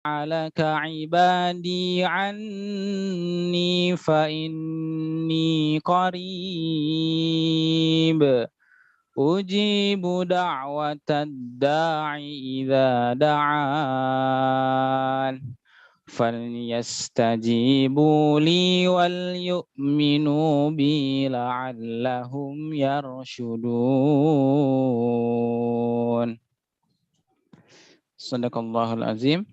سألك عبادي عني فإني قريب أجيب دعوة الداعي إذا دعان فليستجيبوا لي وليؤمنوا بي لعلهم يرشدون. Sadaqallahul azim.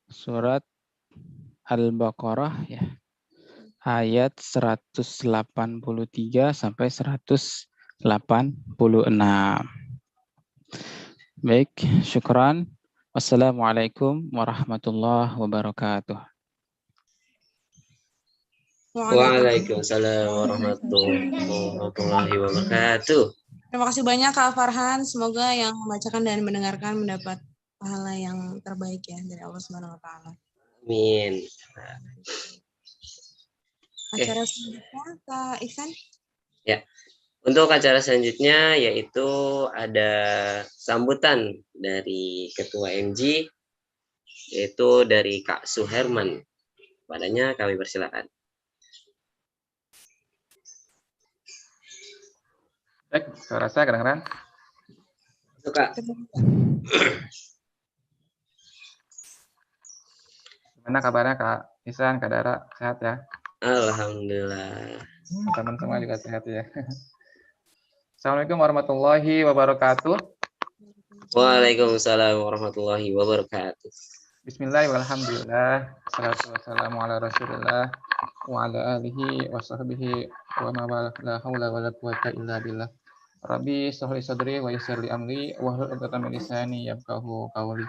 Surat Al-Baqarah ya. Ayat 183 sampai 186. Baik, syukran. Wassalamualaikum warahmatullahi wabarakatuh. Waalaikumsalam warahmatullahi wabarakatuh. Terima kasih banyak Kak Farhan. Semoga yang membacakan dan mendengarkan mendapat pahala yang terbaik ya dari Allah Subhanahu wa taala. Amin. Acara selanjutnya Kak Ihsan. Ya. Untuk acara selanjutnya yaitu ada sambutan dari Ketua MG yaitu dari Kak Suherman. Padanya kami persilakan. Baik, suara saya kedengeran? Kak. Gimana kabarnya Kak Ihsan, Kak Dara? Sehat ya? Alhamdulillah. Teman semua juga sehat ya. Assalamualaikum warahmatullahi wabarakatuh. Waalaikumsalam warahmatullahi wabarakatuh. Bismillahirrahmanirrahim. Assalatu wassalamu ala rasulillah wa ala alihi wa sahbihi wa ma la hawla wa la quwata illa billah. Rabbi shrah li sadri wa yassir li amri wahlul 'uqdatam min lisani yafqahu qawli.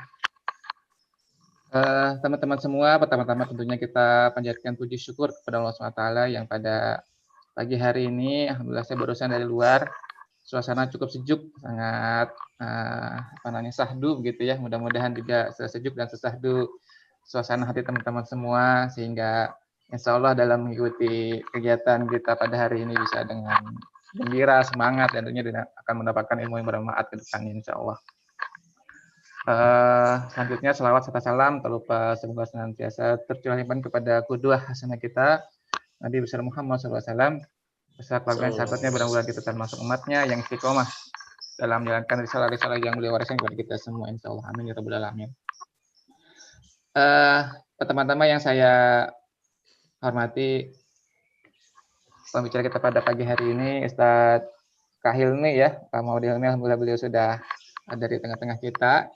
Teman-teman semua, pertama-tama tentunya kita panjatkan puji syukur kepada Allah SWT yang pada pagi hari ini, alhamdulillah saya barusan dari luar, suasana cukup sejuk, sangat sahdu begitu ya. Mudah-mudahan juga sejuk dan sesahdu suasana hati teman-teman semua, sehingga insya Allah dalam mengikuti kegiatan kita pada hari ini bisa dengan gembira, semangat, dan tentunya akan mendapatkan ilmu yang bermanfaat ke depannya insya Allah. Selanjutnya selawat serta salam tak lupa semoga senantiasa tercurahkan kepada qudwah hasanah kita Nabi besar Muhammad SAW beserta keluarga sahabatnya, mudah-mudahan kita termasuk umatnya yang istiqomah dalam menjalankan risalah-risalah yang beliau wariskan kepada kita semua insya Allah. Amin ya rabbal alamin. Teman-teman yang saya hormati, pembicara kita pada pagi hari ini Ustadz Kahilmi ya, Pak Maudi Hilmi, alhamdulillah beliau sudah ada di tengah-tengah kita,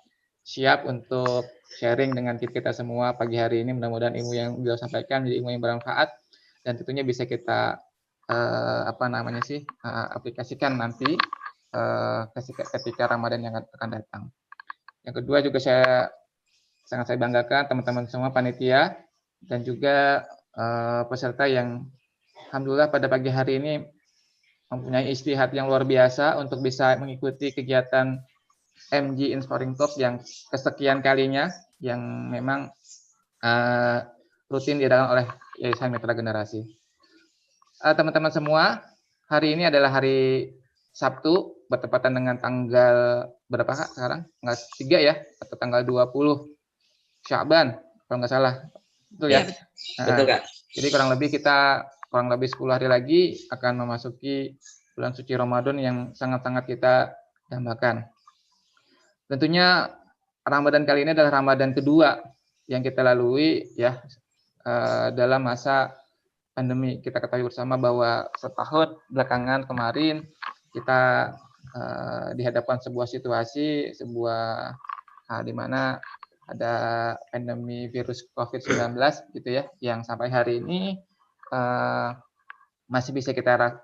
siap untuk sharing dengan kita semua pagi hari ini. Mudah-mudahan ilmu yang beliau sampaikan menjadi ilmu yang bermanfaat dan tentunya bisa kita aplikasikan nanti ketika Ramadan yang akan datang. Yang kedua juga sangat saya banggakan teman-teman semua panitia dan juga peserta yang alhamdulillah pada pagi hari ini mempunyai istihad yang luar biasa untuk bisa mengikuti kegiatan MG Inspiring Talks yang kesekian kalinya, yang memang rutin diadakan oleh Yayasan Mitra Generasi. Teman-teman semua, hari ini adalah hari Sabtu, bertepatan dengan tanggal berapa Kak sekarang? Tanggal 3 ya, atau tanggal 20 Sya'ban, kalau nggak salah. Betul ya? Betul Kak. Jadi kurang lebih 10 hari lagi akan memasuki bulan suci Ramadan yang sangat-sangat kita dambakan. Tentunya Ramadan kali ini adalah Ramadan kedua yang kita lalui ya dalam masa pandemi. Kita ketahui bersama bahwa setahun belakangan kemarin kita dihadapkan sebuah situasi, di mana ada pandemi virus COVID-19 gitu ya, yang sampai hari ini masih bisa kita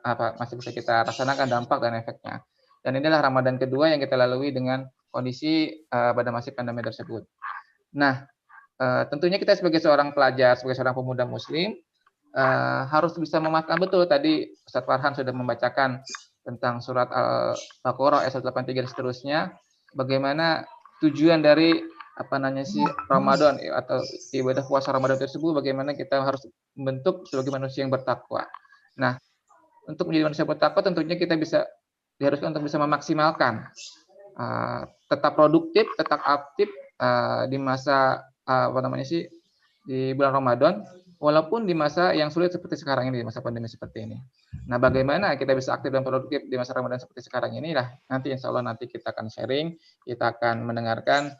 rasakan dampak dan efeknya. Dan inilah Ramadan kedua yang kita lalui dengan kondisi pada masa pandemi tersebut. Nah, tentunya kita sebagai seorang pelajar, sebagai seorang pemuda Muslim harus bisa memastikan betul. Tadi Ustadz Farhan sudah membacakan tentang surat Al-Baqarah ayat 183 dan seterusnya. Bagaimana tujuan dari Ramadan atau ibadah puasa Ramadan tersebut, bagaimana kita harus membentuk sebagai manusia yang bertakwa. Nah, untuk menjadi manusia bertakwa tentunya kita diharuskan untuk bisa memaksimalkan tetap produktif, tetap aktif di masa di bulan Ramadan, walaupun di masa yang sulit seperti sekarang ini, di masa pandemi seperti ini. Nah, bagaimana kita bisa aktif dan produktif di masa Ramadan seperti sekarang inilah nanti insya Allah nanti kita akan sharing, kita akan mendengarkan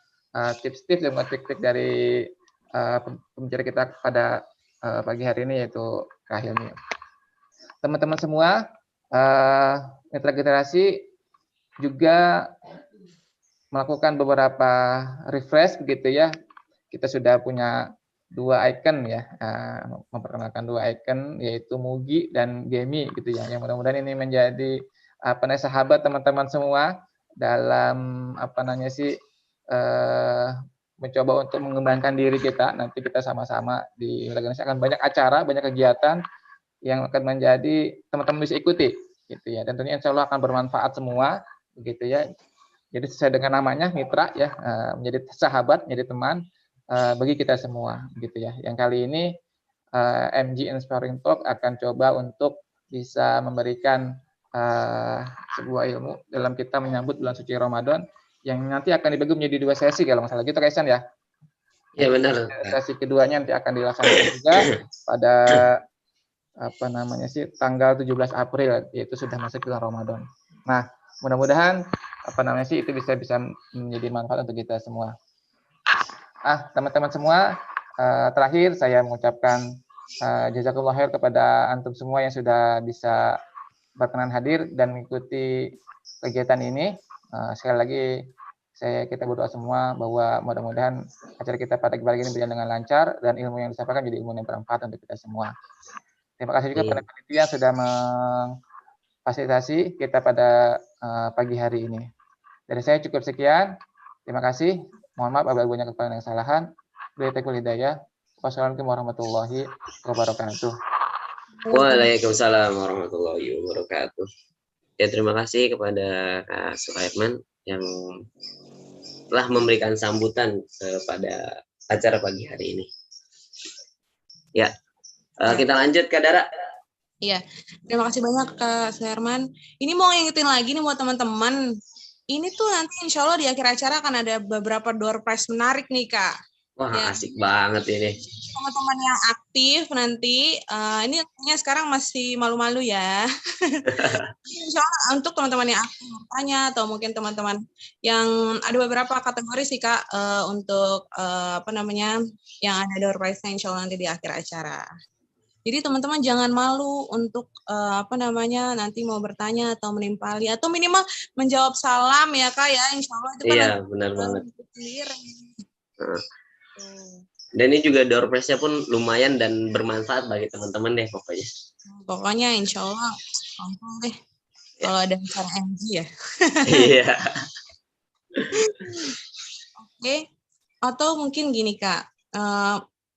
tips-tips dan trik-trik dari pembicara kita pada pagi hari ini, yaitu Kak Hilmi. Teman-teman semua, mitra generasi juga melakukan beberapa refresh begitu ya. Kita sudah punya 2 icon ya, memperkenalkan 2 icon yaitu Mugi dan Gemi gitu ya. Yang mudah-mudahan ini menjadi sahabat teman-teman semua dalam mencoba untuk mengembangkan diri kita. Nanti kita sama-sama di organisasi akan banyak acara, banyak kegiatan yang akan menjadi teman-teman bisa ikuti gitu ya. Dan tentunya insya Allah akan bermanfaat semua begitu ya. Jadi sesuai dengan namanya mitra ya, menjadi sahabat, menjadi teman bagi kita semua gitu ya. Yang kali ini MG Inspiring Talk akan coba untuk bisa memberikan sebuah ilmu dalam kita menyambut bulan suci Ramadan yang nanti akan dibagi menjadi 2 sesi kalau nggak salah gitu Kaisan ya. Iya benar. Sesi keduanya nanti akan dilaksanakan juga pada tanggal 17 April, yaitu sudah masuk bulan Ramadan. Nah, mudah-mudahan itu bisa menjadi manfaat untuk kita semua. Teman-teman semua, terakhir saya mengucapkan jazakallahu khair kepada antum semua yang sudah bisa berkenan hadir dan mengikuti kegiatan ini. Sekali lagi kita berdoa semua bahwa mudah-mudahan acara kita pada pagi ini berjalan dengan lancar dan ilmu yang disampaikan jadi ilmu yang bermanfaat untuk kita semua. Terima kasih juga pada panitia yang sudah memfasilitasi kita pada pagi hari ini. Dari saya cukup sekian. Terima kasih. Mohon maaf apabila banyak kekurangan dan kesalahan. Billahi hidayah. Wassalamualaikum warahmatullahi wabarakatuh. Waalaikumsalam warahmatullahi wabarakatuh. Ya, terima kasih kepada Kak Suhairman yang telah memberikan sambutan kepada acara pagi hari ini. Ya, kita lanjut Kak Dara. Iya, terima kasih banyak Kak Suherman. Ini mau ngingetin lagi nih buat teman-teman. Ini tuh nanti insya Allah di akhir acara akan ada beberapa door prize menarik nih Kak. Wah, ya. Asik banget ini. Teman-teman yang aktif nanti, ini artinya sekarang masih malu-malu ya. Insya Allah untuk teman-teman yang aktif bertanya atau mungkin teman-teman yang ada beberapa kategori sih Kak untuk yang ada door prize-nya insya Allah nanti di akhir acara. Jadi teman-teman jangan malu untuk nanti mau bertanya atau menimpali atau minimal menjawab salam ya Kak ya, insya Allah itu kan. Iya benar banget. Dan ini juga door prize-nya pun lumayan dan bermanfaat bagi teman-teman deh pokoknya. Pokoknya insya Allah langsung deh kalau ada acara MG ya. Iya. Oke. Atau mungkin gini Kak.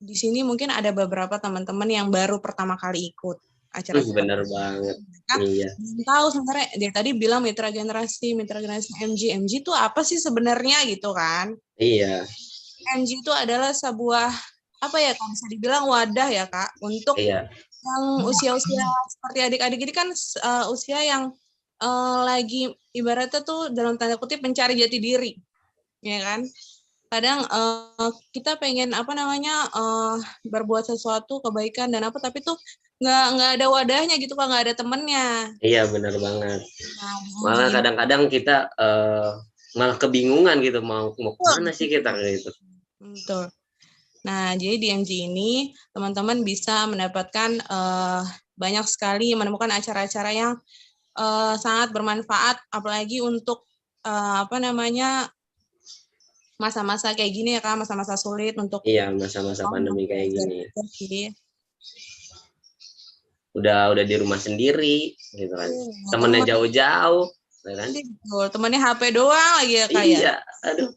Di sini mungkin ada beberapa teman-teman yang baru pertama kali ikut acara. Benar banget. Iya. Tahu sebenarnya dia tadi bilang mitra generasi MG itu apa sih sebenarnya gitu kan? Iya. MG itu adalah sebuah kalau bisa dibilang wadah ya Kak untuk yang usia-usia seperti adik-adik ini kan usia yang lagi ibaratnya tuh dalam tanda kutip mencari jati diri, ya kan? Kadang kita pengen berbuat sesuatu kebaikan dan tapi tuh nggak ada wadahnya gitu Kak, nggak ada temennya. Iya benar banget. Malah kadang-kadang kita malah kebingungan gitu mau kemana sih kita gitu. Betul. Nah jadi di MG ini teman-teman bisa mendapatkan banyak sekali menemukan acara-acara yang sangat bermanfaat apalagi untuk masa-masa kayak gini ya Kak, masa-masa sulit untuk masa-masa pandemi kayak gini. Udah di rumah sendiri gitu kan. Temennya jauh-jauh kan. Temennya HP doang lagi ya Kak ya. Iya, aduh.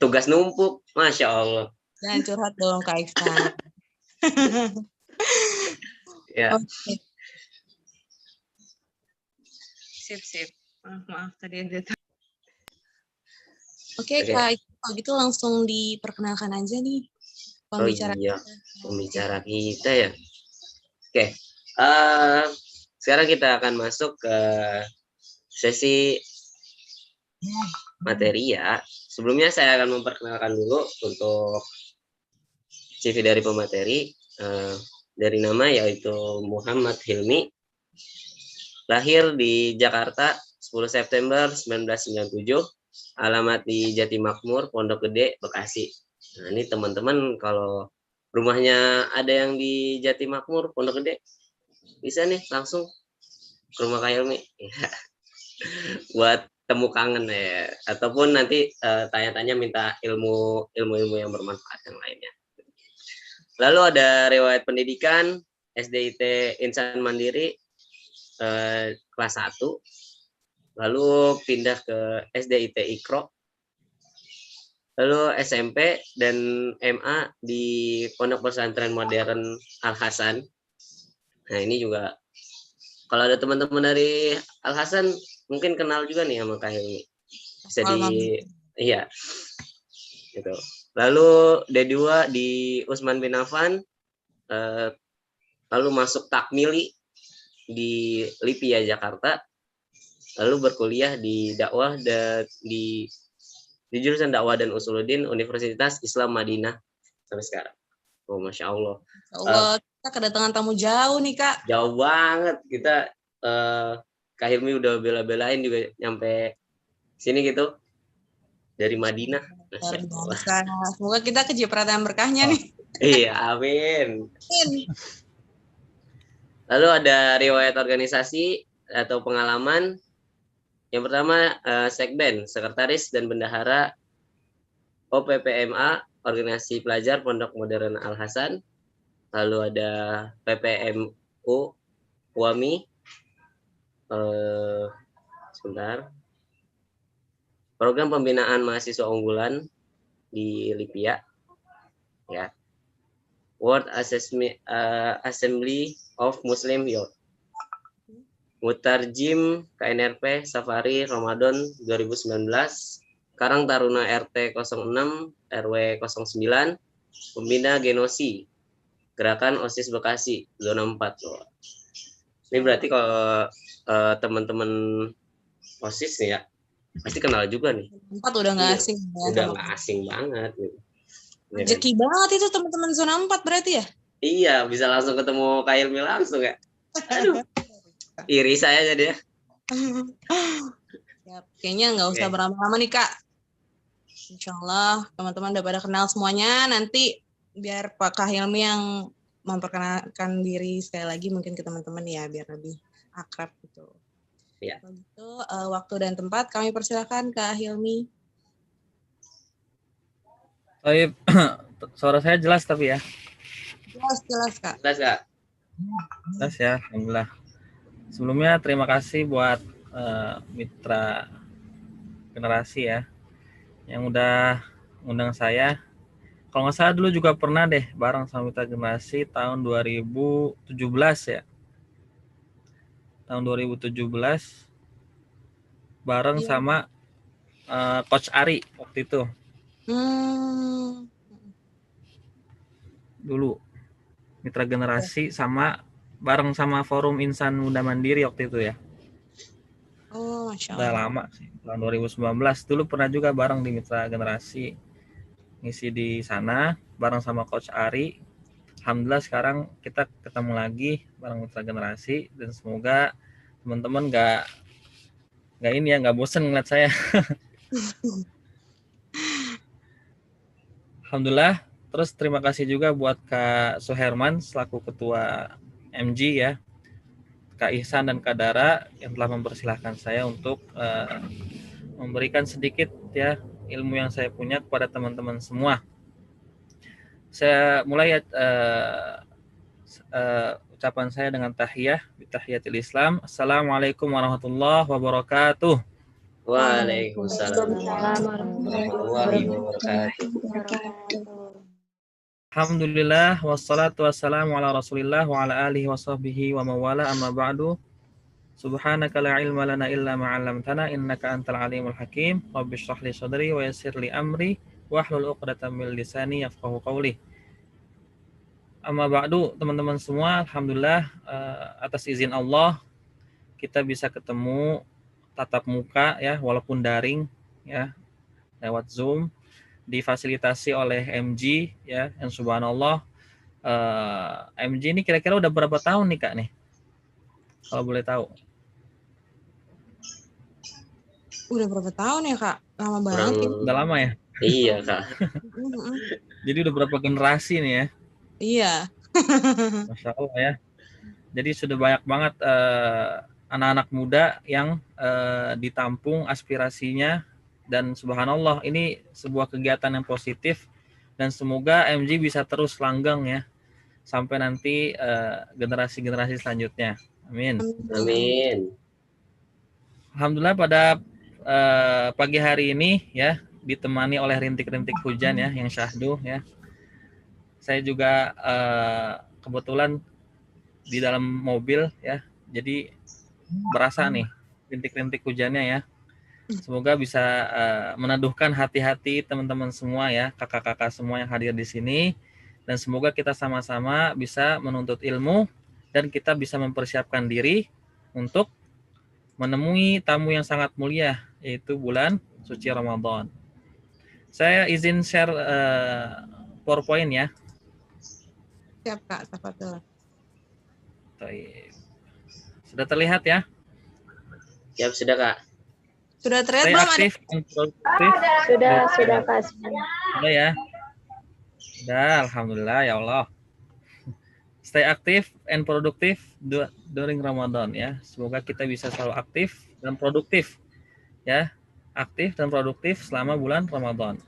Tugas numpuk, Masya Allah. Jangan curhat dong Kak Iksan. Ya. Okay. Sip. Maaf tadi ada. Oke. Kak, kalau gitu langsung diperkenalkan aja nih pembicara. Pembicara kita ya. Oke. Sekarang kita akan masuk ke sesi materi ya. Sebelumnya saya akan memperkenalkan dulu untuk CV dari pemateri. Dari nama yaitu Muhammad Hilmi. Lahir di Jakarta 10 September 1997. Alamat di Jatimakmur, Pondok Gede, Bekasi. Nah, ini teman-teman kalau rumahnya ada yang di Jatimakmur, Pondok Gede, bisa nih langsung ke rumah Kak Hilmi. Buat temu kangen ya, ataupun nanti tanya-tanya minta ilmu yang bermanfaat yang lainnya. Lalu ada riwayat pendidikan SDIT Insan Mandiri kelas 1, lalu pindah ke SDIT Ikro, lalu SMP dan MA di Pondok Pesantren Modern Al Hasan. Nah, ini juga kalau ada teman-teman dari Al Hasan mungkin kenal juga nih sama Kak Hilmi. Bisa iya. Gitu. Lalu D2 di Utsman bin Affan, lalu masuk takmili di Lipia Jakarta, lalu berkuliah di dakwah dan di jurusan dakwah dan usuluddin Universitas Islam Madinah sampai sekarang. Oh, Masya Allah. Kita kedatangan tamu jauh nih, Kak. Jauh banget. Kita Kak Hilmi udah bela-belain juga nyampe sini gitu dari Madinah. Semoga kita kecipratan berkahnya nih. Iya, amin. Lalu ada riwayat organisasi atau pengalaman. Yang pertama, Sekben, Sekretaris dan Bendahara OPPMA, Organisasi Pelajar Pondok Modern Al Hasan. Lalu ada PPMU, WAMI, sebentar. Program Pembinaan Mahasiswa Unggulan di Lipia, ya. World Assembly of Muslim Youth. Mutarjim KNRP Safari Ramadan 2019. Karang Taruna RT 06 RW 09. Pembina Genosi. Gerakan OSIS Bekasi zona 4 loh. Ini berarti kalau teman-teman OSIS nih ya pasti kenal juga nih. 4 udah nggak asing ya. Udah nggak asing banget gitu. Rezeki banget itu teman-teman zona 4 berarti ya? Iya, bisa langsung ketemu Kak Hilmi langsung ya. Aduh. Iri saya jadi ya. Kayaknya nggak usah berlama-lama nih, Kak. Insya Allah teman-teman udah pada kenal semuanya. Nanti biar Pak Kak Hilmi yang memperkenalkan diri sekali lagi mungkin ke teman-teman ya, biar lebih akrab gitu. Ya. Begitu, waktu dan tempat kami persilakan Kak Hilmi. Baik, suara saya jelas tapi ya. Jelas Kak. Jelas Kak. Jelas ya, alhamdulillah. Sebelumnya terima kasih buat mitra generasi ya yang udah undang saya. Kalau nggak salah dulu juga pernah deh bareng sama mitra generasi tahun 2017 ya. Tahun 2017 bareng sama Coach Ari waktu itu. Dulu mitra generasi sama bareng sama Forum Insan Muda Mandiri waktu itu ya. Oh, Masya Allah. Udah lama sih, tahun 2019 dulu pernah juga bareng di mitra generasi ngisi di sana bareng sama Coach Ari. Alhamdulillah sekarang kita ketemu lagi bareng mitra generasi dan semoga teman-teman nggak ini ya, nggak bosen ngeliat saya. Alhamdulillah. Terus terima kasih juga buat Kak Suherman selaku Ketua MG ya, Kak Ihsan dan Kak Dara yang telah mempersilahkan saya untuk memberikan sedikit ya ilmu yang saya punya kepada teman-teman semua. Saya mulai ucapan saya dengan tahiyah, tahiyatul Islam. Assalamualaikum warahmatullahi wabarakatuh. Waalaikumsalam warahmatullahi wabarakatuh. Alhamdulillah wassalatu wassalamu ala Rasulillah wa ala alihi wa sahbihi wa mawala amma ba'du. Subhanaka la ilma lana illa ma 'allamtana innaka antal alimul hakim. Rabbi shrah li sadri wa yassir li amri wahlul 'uqdatam min lisani yafqahu qawli. Amma ba'du, teman-teman semua, alhamdulillah atas izin Allah kita bisa ketemu tatap muka ya walaupun daring ya, lewat Zoom, difasilitasi oleh MG ya, yang subhanallah. MG ini kira-kira udah berapa tahun nih Kak nih? Kalau boleh tahu. Udah berapa tahun ya Kak? Lama Kurang, banget ini. Udah lama ya? iya Kak. Jadi udah berapa generasi nih ya? Iya. Masya Allah ya. Jadi sudah banyak banget anak-anak muda yang ditampung aspirasinya, dan subhanallah ini sebuah kegiatan yang positif, dan semoga MG bisa terus langgeng ya sampai nanti generasi-generasi selanjutnya. Amin. Amin. Alhamdulillah pada pagi hari ini ya ditemani oleh rintik-rintik hujan ya yang syahdu ya. Saya juga kebetulan di dalam mobil ya, jadi berasa nih rintik-rintik hujannya ya. Semoga bisa meneduhkan hati-hati teman-teman semua ya, kakak-kakak semua yang hadir di sini, dan semoga kita sama-sama bisa menuntut ilmu dan kita bisa mempersiapkan diri untuk menemui tamu yang sangat mulia, yaitu bulan suci Ramadan. Saya izin share PowerPoint ya. Siap Kak, tafadhol. Sudah terlihat ya? Siap, sudah Kak. Sudah terlihat Stay belum ada? aktif and produktif. Sudah Kak semuanya. Sudah ya? Sudah, alhamdulillah ya Allah. Stay aktif and produktif during Ramadan ya. Semoga kita bisa selalu aktif dan produktif ya. Aktif dan produktif selama bulan Ramadan.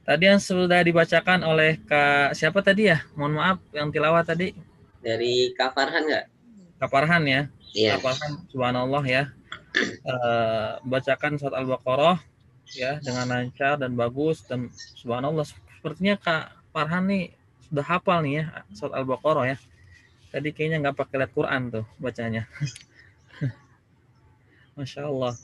Tadi yang sudah dibacakan oleh Kak siapa tadi ya? Mohon maaf yang tilawah tadi. Dari Kak Farhan nggak? Kak Farhan ya. Iya. Kak Farhan subhanallah ya. Bacakan surat Al-Baqarah ya dengan lancar dan bagus, dan subhanallah sepertinya Kak Farhan nih sudah hafal nih ya surat Al-Baqarah ya. Tadi kayaknya nggak pakai lihat Quran tuh bacanya. Masya Allah.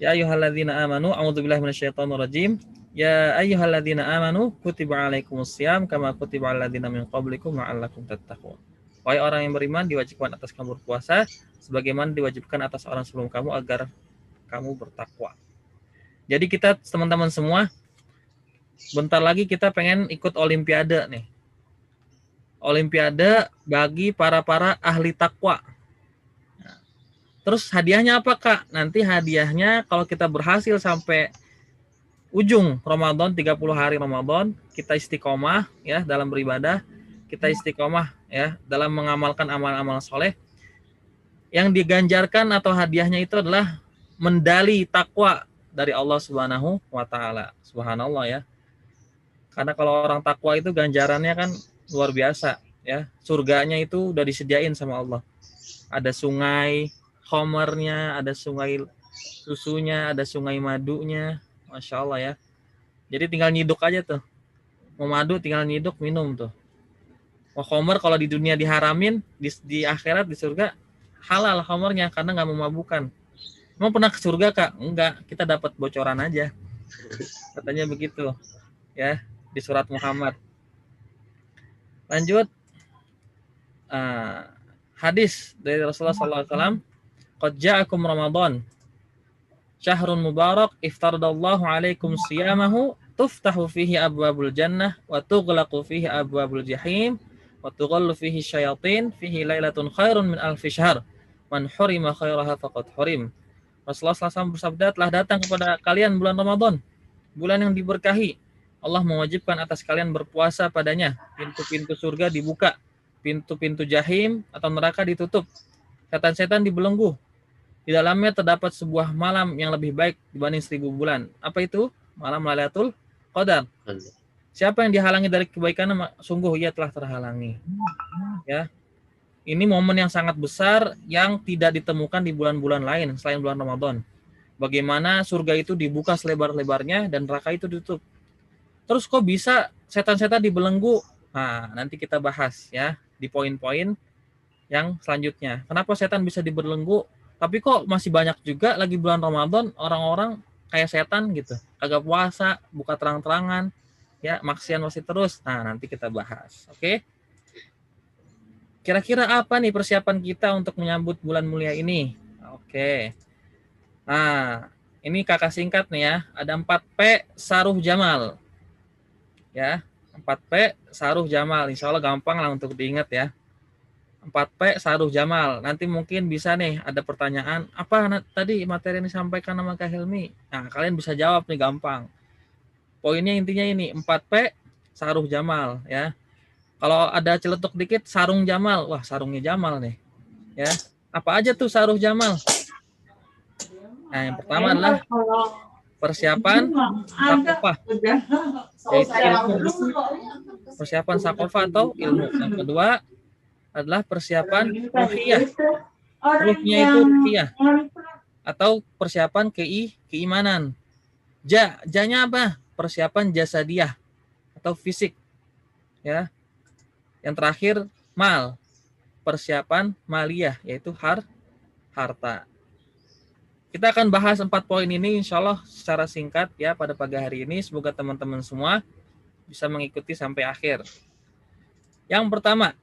Ya ayyuhalladzina amanu a'udzubillahi minasyaitonirrajim. Ya ayyuhalladzina amanu kutiba alaikumusiyam kama kutiba alal ladzina min qablikum la'allakum tattaqun. Wahai orang yang beriman, diwajibkan atas kamu berpuasa sebagaimana diwajibkan atas orang sebelum kamu agar kamu bertakwa. Jadi kita teman-teman semua bentar lagi kita pengen ikut olimpiade nih. Olimpiade bagi para ahli takwa. Terus hadiahnya apa Kak? Nanti hadiahnya kalau kita berhasil sampai ujung Ramadan, 30 hari Ramadan, kita istiqomah ya dalam beribadah, kita istiqomah ya dalam mengamalkan amal-amal soleh. Yang diganjarkan atau hadiahnya itu adalah medali takwa dari Allah Subhanahu wa taala. Subhanallah ya. Karena kalau orang takwa itu ganjarannya kan luar biasa ya. Surganya itu udah disediain sama Allah. Ada sungai khomernya, ada sungai susunya, ada sungai madunya. Masya Allah ya. Jadi tinggal nyiduk aja tuh. Mau madu tinggal nyiduk, minum tuh. Mau khomer kalau di dunia diharamin, di akhirat di surga halal khomernya karena nggak memabukkan. Mau pernah ke surga Kak? Enggak, kita dapat bocoran aja. Katanya begitu. Ya, di surat Muhammad. Lanjut. Hadis dari Rasulullah SAW. Qad ja'akum Ramadan. Syahrun mubarak iftaradallahu alaikum siyamahu tuftahu fihi abwabul jannah wa tughlaqu fihi abwabul jahim wa tughallu fihi syayatin fihi lailatun khairun min alfi syahr man hurima khairaha faqad hurim. Rasulullah SAW bersabda, telah datang kepada kalian bulan Ramadan, bulan yang diberkahi. Allah mewajibkan atas kalian berpuasa padanya. Pintu-pintu surga dibuka, pintu-pintu jahim atau neraka ditutup, setan-setan dibelenggu. Di dalamnya terdapat sebuah malam yang lebih baik dibanding 1000 bulan. Apa itu? Malam Lailatul Qadar. Siapa yang dihalangi dari kebaikannya, sungguh ia telah terhalangi. Ya. Ini momen yang sangat besar yang tidak ditemukan di bulan-bulan lain selain bulan Ramadan. Bagaimana surga itu dibuka selebar-lebarnya dan neraka itu ditutup. Terus kok bisa setan-setan dibelenggu? Nah, nanti kita bahas ya di poin-poin yang selanjutnya. Kenapa setan bisa dibelenggu? Tapi kok masih banyak juga lagi bulan Ramadan orang-orang kayak setan gitu. Kagak puasa, buka terang-terangan, ya maksiat masih terus. Nah, nanti kita bahas. Oke? Kira-kira apa nih persiapan kita untuk menyambut bulan mulia ini? Oke. Nah, Ini kakak singkat nih ya. Ada 4P Saruh Jamal. Ya, 4P Saruh Jamal. Insya Allah gampang lah untuk diingat ya. 4P Saruh Jamal. Nanti mungkin bisa nih ada pertanyaan, apa tadi materi yang disampaikan sama Kak Hilmi? Nah, kalian bisa jawab nih gampang. Poinnya intinya ini, 4P Saruh Jamal ya. Kalau ada celetuk dikit, Sarung Jamal. Wah, sarungnya Jamal nih. Ya. Apa aja tuh Saruh Jamal? Nah, yang pertama adalah persiapan sakofah, yaitu ilmu. Persiapan sakofah atau ilmu. Yang kedua adalah persiapan ruhiyah. Ruhnya itu ruhiyah atau persiapan keimanan. Janya apa? Persiapan jasadiah atau fisik. Ya. Yang terakhir mal. Persiapan maliyah yaitu harta. Kita akan bahas 4 poin ini insya Allah secara singkat ya pada pagi hari ini. Semoga teman-teman semua bisa mengikuti sampai akhir. Yang pertama,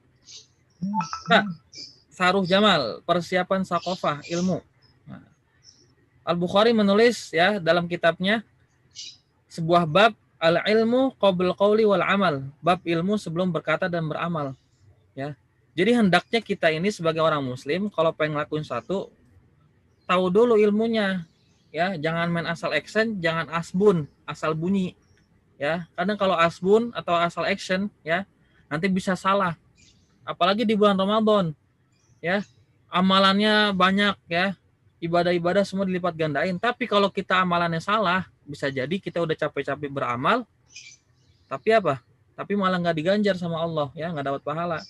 Saruh Jamal, persiapan sakofah, ilmu. Nah, Al-Bukhari menulis ya dalam kitabnya sebuah bab al-ilmu qabl qawli wal amal, bab ilmu sebelum berkata dan beramal. Ya. Jadi hendaknya kita ini sebagai orang muslim kalau pengen ngelakuin satu, tahu dulu ilmunya. Ya, jangan main asal action, jangan asbun, asal bunyi. Ya, kadang kalau asbun atau asal action ya, nanti bisa salah. Apalagi di bulan Ramadan. Ya, amalannya banyak ya, ibadah-ibadah semua dilipat gandain. Tapi kalau kita amalannya salah, bisa jadi kita udah capek-capek beramal, tapi apa? Tapi malah nggak diganjar sama Allah, ya nggak dapat pahala.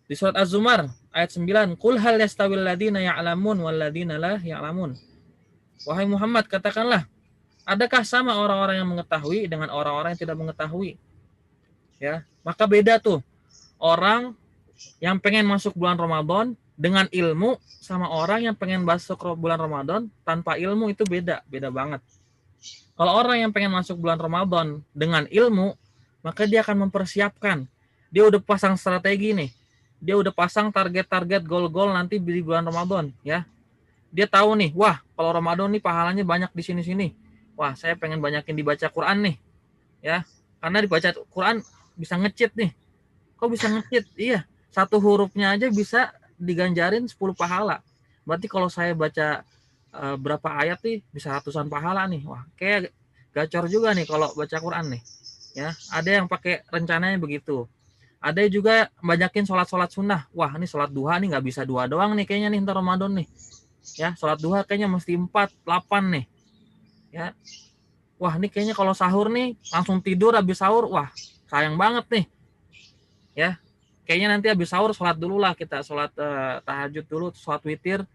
Di surat Az-Zumar ayat 9, Qul hal yastawil ladina ya'lamun wal ladina la ya'lamun. Wahai Muhammad, katakanlah, adakah sama orang-orang yang mengetahui dengan orang-orang yang tidak mengetahui? Ya, maka beda tuh orang yang pengen masuk bulan Ramadan dengan ilmu sama orang yang pengen masuk bulan Ramadan tanpa ilmu, itu beda banget. Kalau orang yang pengen masuk bulan Ramadan dengan ilmu, maka dia akan mempersiapkan. Dia udah pasang strategi nih. Dia udah pasang target-target gol-gol nanti di bulan Ramadan, ya. Dia tahu nih, wah, kalau Ramadan nih pahalanya banyak di sini-sini. Wah, saya pengen banyakin dibaca Quran nih. Ya. Karena dibaca Quran bisa nge-cheat nih. Kok bisa nge-cheat? Iya. Satu hurufnya aja bisa diganjarin 10 pahala. Berarti kalau saya baca berapa ayat nih bisa ratusan pahala nih. Wah, kayak gacor juga nih kalau baca Quran nih. Ya, ada yang pakai rencananya begitu. Ada juga banyakin sholat sunnah. Wah, ini sholat duha nih nggak bisa 2 doang nih kayaknya nih ntar Ramadan nih. Ya, sholat duha kayaknya mesti 4, 8 nih. Ya. Wah, ini kayaknya kalau sahur nih langsung tidur habis sahur. Wah, sayang banget nih. Ya. Kayaknya nanti habis sahur sholat dulu lah kita, sholat tahajud dulu, sholat witir,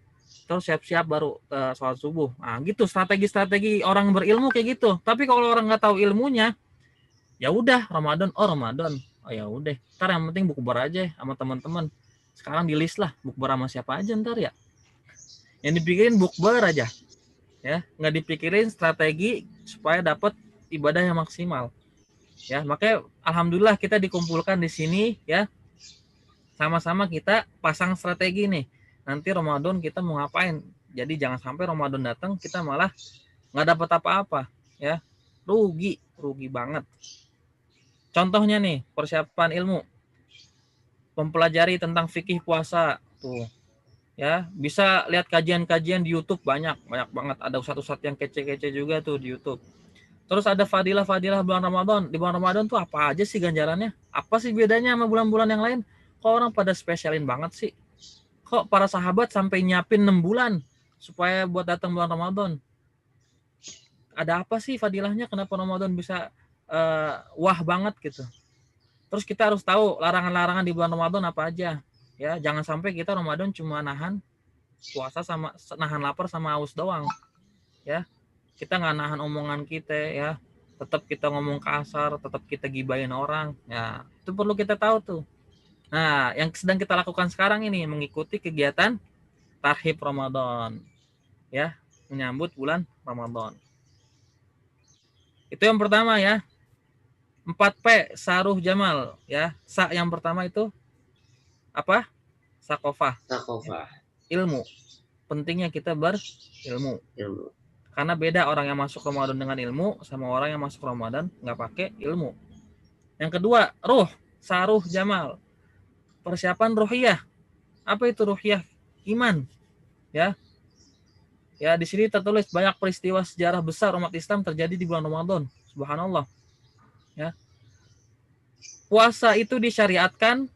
terus siap-siap baru sholat subuh. Nah, gitu strategi-strategi orang berilmu kayak gitu. Tapi kalau orang nggak tahu ilmunya, ya udah Ramadan, Ramadan. Oh ya udah, ntar yang penting bukber aja sama teman-teman. Sekarang di list lah bukber sama siapa aja ntar ya. Yang dipikirin bukber aja, ya nggak dipikirin strategi supaya dapat ibadah yang maksimal. Ya makanya alhamdulillah kita dikumpulkan di sini ya, sama-sama kita pasang strategi nih. Nanti Ramadan kita mau ngapain? Jadi jangan sampai Ramadan datang kita malah nggak dapat apa-apa, ya rugi banget. Contohnya nih, persiapan ilmu. Mempelajari tentang fikih puasa tuh. Ya, bisa lihat kajian-kajian di YouTube banyak banget. Ada ustadz-ustadz yang kece-kece juga tuh di YouTube. Terus ada fadilah-fadilah bulan Ramadan. Di bulan Ramadan tuh apa aja sih ganjarannya? Apa sih bedanya sama bulan-bulan yang lain? Kok orang pada spesialin banget sih? Kok para sahabat sampai nyiapin 6 bulan supaya buat datang bulan Ramadan? Ada apa sih fadilahnya? Kenapa Ramadan bisa wah banget gitu. Terus kita harus tahu larangan-larangan di bulan Ramadan apa aja. Ya, jangan sampai kita Ramadan cuma nahan puasa sama nahan lapar sama haus doang. Ya. Kita nggak nahan omongan kita ya. Tetap kita ngomong kasar, tetap kita gibahin orang. Ya, itu perlu kita tahu tuh. Nah, yang sedang kita lakukan sekarang ini mengikuti kegiatan Tarhib Ramadan. Ya, menyambut bulan Ramadan. Itu yang pertama ya. 4P Saruh Jamal ya. Sa yang pertama itu apa? Sakofah. Sakofah. Ilmu. pentingnya kita berilmu. Ilmu. Karena beda orang yang masuk Ramadan dengan ilmu sama orang yang masuk Ramadan nggak pakai ilmu. Yang kedua, ruh, saruh jamal. Persiapan ruhiyah. Apa itu ruhiyah? Iman. Ya. Ya, di sini tertulis banyak peristiwa sejarah besar umat Islam terjadi di bulan Ramadan. Subhanallah. Ya. Puasa itu disyariatkan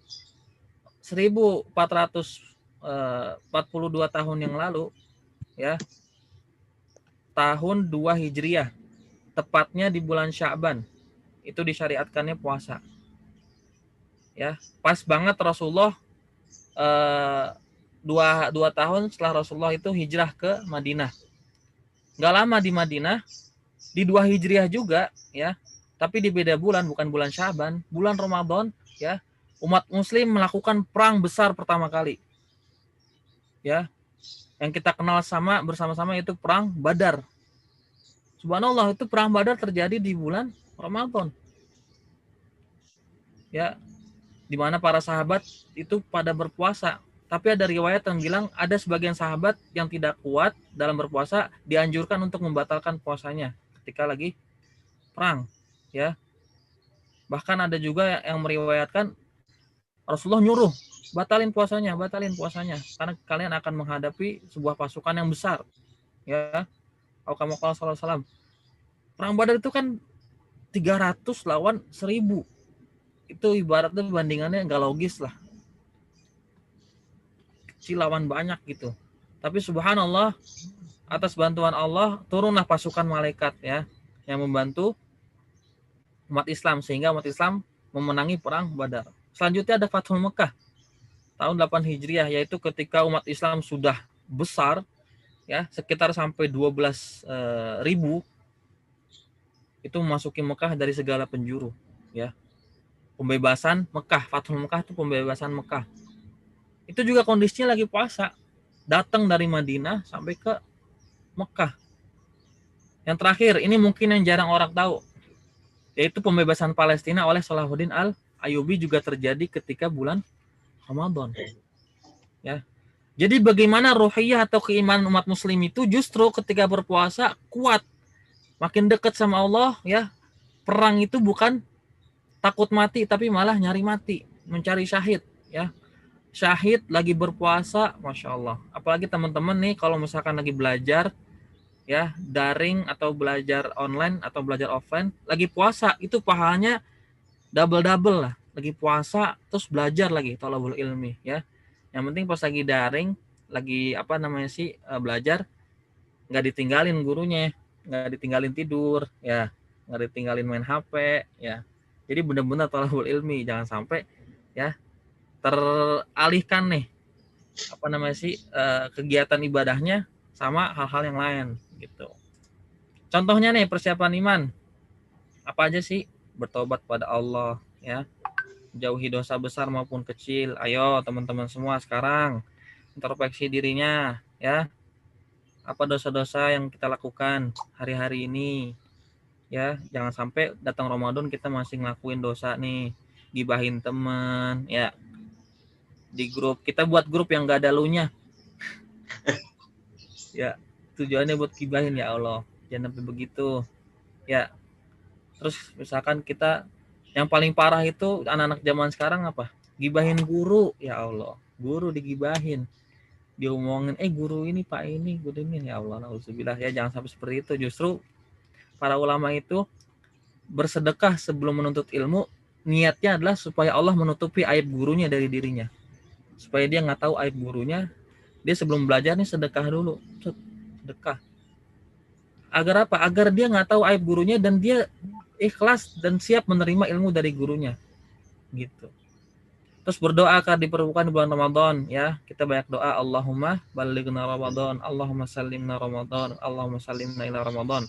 1442 tahun yang lalu, ya. Tahun 2 Hijriah, tepatnya di bulan Sya'ban. Itu disyariatkannya puasa. Ya, pas banget Rasulullah dua tahun setelah Rasulullah itu hijrah ke Madinah. Gak lama di Madinah, di 2 Hijriah juga, ya. Tapi di beda bulan, bukan bulan Sya'ban, bulan Ramadan, ya. Umat Muslim melakukan perang besar pertama kali, ya. Yang kita kenal bersama-sama itu perang Badar. Subhanallah, itu perang Badar terjadi di bulan Ramadan. Ya, di mana para sahabat itu pada berpuasa. Tapi ada riwayat yang bilang ada sebagian sahabat yang tidak kuat dalam berpuasa, dianjurkan untuk membatalkan puasanya ketika lagi perang, ya. Bahkan ada juga yang meriwayatkan Rasulullah nyuruh batalin puasanya karena kalian akan menghadapi sebuah pasukan yang besar, ya. Kama qala sallallahu alaihi wasallam. Perang Badar itu kan 300 lawan 1000. Itu ibaratnya bandingannya nggak logis lah. Kecil lawan banyak gitu. Tapi subhanallah, atas bantuan Allah turunlah pasukan malaikat, ya, yang membantu umat Islam sehingga umat Islam memenangi perang Badar. Selanjutnya ada Fathul Mekah tahun 8 Hijriah, yaitu ketika umat Islam sudah besar, ya, sekitar sampai 12.000 itu memasuki Mekah dari segala penjuru, ya. Pembebasan Mekah, Fathul Mekah itu pembebasan Mekah. Itu juga kondisinya lagi puasa. Datang dari Madinah sampai ke Mekah. Yang terakhir, ini mungkin yang jarang orang tahu, yaitu pembebasan Palestina oleh Salahuddin Al-Ayyubi juga terjadi ketika bulan Ramadan. Ya. Jadi bagaimana ruhiyah atau keimanan umat muslim itu justru ketika berpuasa kuat, makin dekat sama Allah, ya. Perang itu bukan takut mati tapi malah nyari mati, mencari syahid, ya. Syahid lagi berpuasa, Masya Allah. Apalagi teman-teman nih kalau misalkan lagi belajar, ya, daring atau belajar online atau belajar offline, lagi puasa, itu pahalanya double lah. Lagi puasa terus belajar lagi thalabul ilmi, ya. Yang penting pas lagi daring, lagi belajar, nggak ditinggalin gurunya, nggak ditinggalin tidur, ya, nggak ditinggalin main HP, ya. Jadi benar-benar thalabul ilmi, jangan sampai, ya, teralihkan nih kegiatan ibadahnya sama hal-hal yang lain gitu. Contohnya nih persiapan iman. Apa aja sih? Bertobat pada Allah, ya. Jauhi dosa besar maupun kecil. Ayo teman-teman semua sekarang introspeksi dirinya, ya. Apa dosa-dosa yang kita lakukan hari-hari ini, ya. Jangan sampai datang Ramadan kita masih ngelakuin dosa nih, gibahin teman, ya. Di grup kita buat grup yang gak ada lunya, ya. Tujuannya buat gibahin, ya Allah, jangan sampai begitu, ya. Terus misalkan kita yang paling parah itu anak-anak zaman sekarang apa? Gibahin guru, ya Allah. Guru digibahin. Diomongin, guru ini, Pak ini, guru ini, ya Allah. Nauzubillah, ya, jangan sampai seperti itu. Justru para ulama itu bersedekah sebelum menuntut ilmu, niatnya adalah supaya Allah menutupi aib gurunya dari dirinya. Supaya dia nggak tahu aib gurunya, dia sebelum belajar nih sedekah dulu. Sedekah. Agar apa? Agar dia nggak tahu aib gurunya dan dia ikhlas dan siap menerima ilmu dari gurunya, gitu. Terus berdoa akan diperlukan di bulan Ramadan, ya. Kita banyak doa, Allahumma balighna Ramadan, Allahumma sallimna Ramadan, Allahumma sallimna ila Ramadan.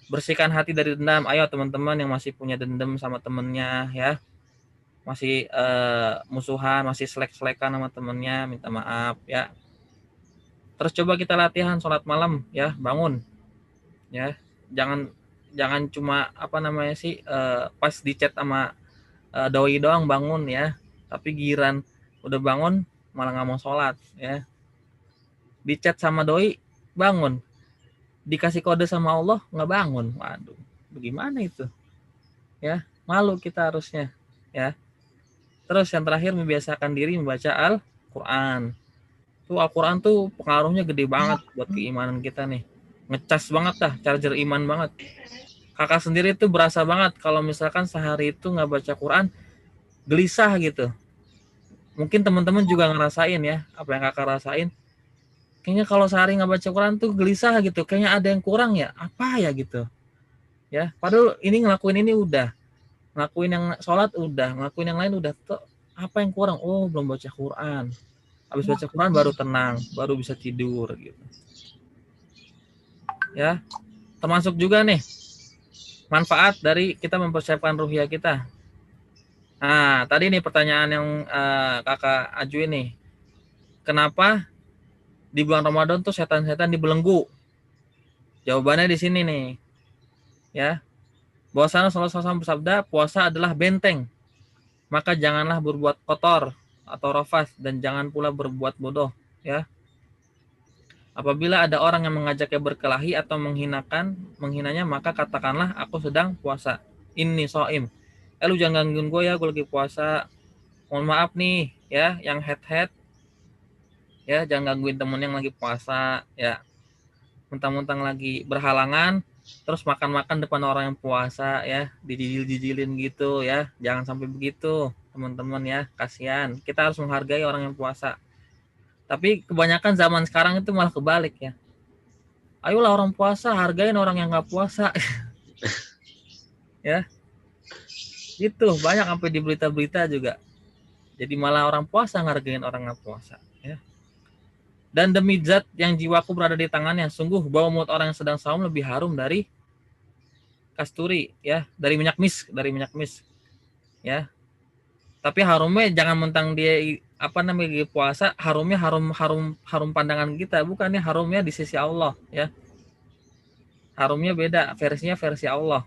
Bersihkan hati dari dendam. Ayo teman-teman yang masih punya dendam sama temennya, ya, masih musuhan, masih selek-selekan sama temennya, minta maaf, ya. Terus coba kita latihan sholat malam, ya, bangun, ya. Jangan cuma pas di chat sama doi doang bangun, ya, tapi giran udah bangun malah nggak mau sholat, ya. Di chat sama doi bangun. Dikasih kode sama Allah nggak bangun. Waduh, bagaimana itu? Ya, malu kita harusnya. Ya. Terus yang terakhir membiasakan diri membaca Al-Qur'an. Tuh Al-Qur'an tuh pengaruhnya gede banget buat keimanan kita nih. Ngecas banget dah, charger iman banget. Kakak sendiri tuh berasa banget kalau misalkan sehari itu nggak baca Quran, gelisah gitu. Mungkin teman-teman juga ngerasain ya, apa yang kakak rasain. Kayaknya kalau sehari nggak baca Quran tuh gelisah gitu. Kayaknya ada yang kurang ya, apa ya gitu. Ya, padahal ini ngelakuin ini udah. Ngelakuin yang sholat udah, ngelakuin yang lain udah. Tuh, apa yang kurang? Oh, belum baca Quran. Habis baca Quran baru tenang, baru bisa tidur gitu. Ya, termasuk juga nih manfaat dari kita mempersiapkan ruhiyah kita. Nah, tadi nih pertanyaan yang kakak ajuin nih. Kenapa di bulan Ramadan tuh setan-setan dibelenggu? Jawabannya di sini nih. Ya. Bahwasanya Rasulullah SAW bersabda, puasa adalah benteng. Maka janganlah berbuat kotor atau rafas dan jangan pula berbuat bodoh, ya. Apabila ada orang yang mengajaknya berkelahi atau menghinanya, maka katakanlah aku sedang puasa. Inni shaim. Lu jangan gangguin gue ya, gue lagi puasa. Mohon maaf nih, ya, yang head, ya, jangan gangguin temen yang lagi puasa, ya. Mentang-mentang lagi berhalangan, terus makan-makan depan orang yang puasa, ya, dijijil-jijilin gitu, ya. Jangan sampai begitu, teman-teman ya, kasihan. Kita harus menghargai orang yang puasa. Tapi kebanyakan zaman sekarang itu malah kebalik ya. Ayolah orang puasa, hargain orang yang nggak puasa. Ya, itu banyak sampai di berita-berita juga. Jadi malah orang puasa ngargain orang nggak puasa. Ya. Dan demi zat yang jiwaku berada di tangannya, sungguh bau mulut orang yang sedang saum lebih harum dari kasturi, ya, dari minyak mis, ya. Tapi harumnya jangan mentang dia apa namanya puasa, harumnya harum pandangan kita, bukannya harumnya di sisi Allah, ya. Harumnya beda, versinya versi Allah.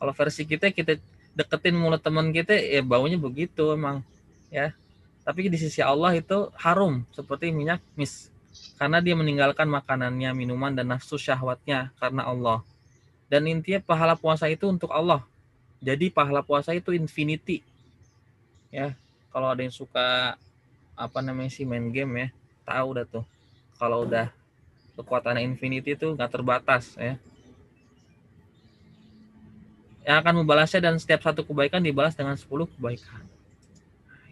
Kalau versi kita deketin mulut teman kita, ya baunya begitu emang, ya. Tapi di sisi Allah itu harum seperti minyak mis. Karena dia meninggalkan makanannya, minuman, dan nafsu syahwatnya karena Allah. Dan intinya pahala puasa itu untuk Allah. Jadi pahala puasa itu infinity. Ya, kalau ada yang suka apa namanya sih main game ya, tahu dah tuh. Kalau udah kekuatan infinity itu nggak terbatas ya. Yang akan membalasnya dan setiap satu kebaikan dibalas dengan 10 kebaikan.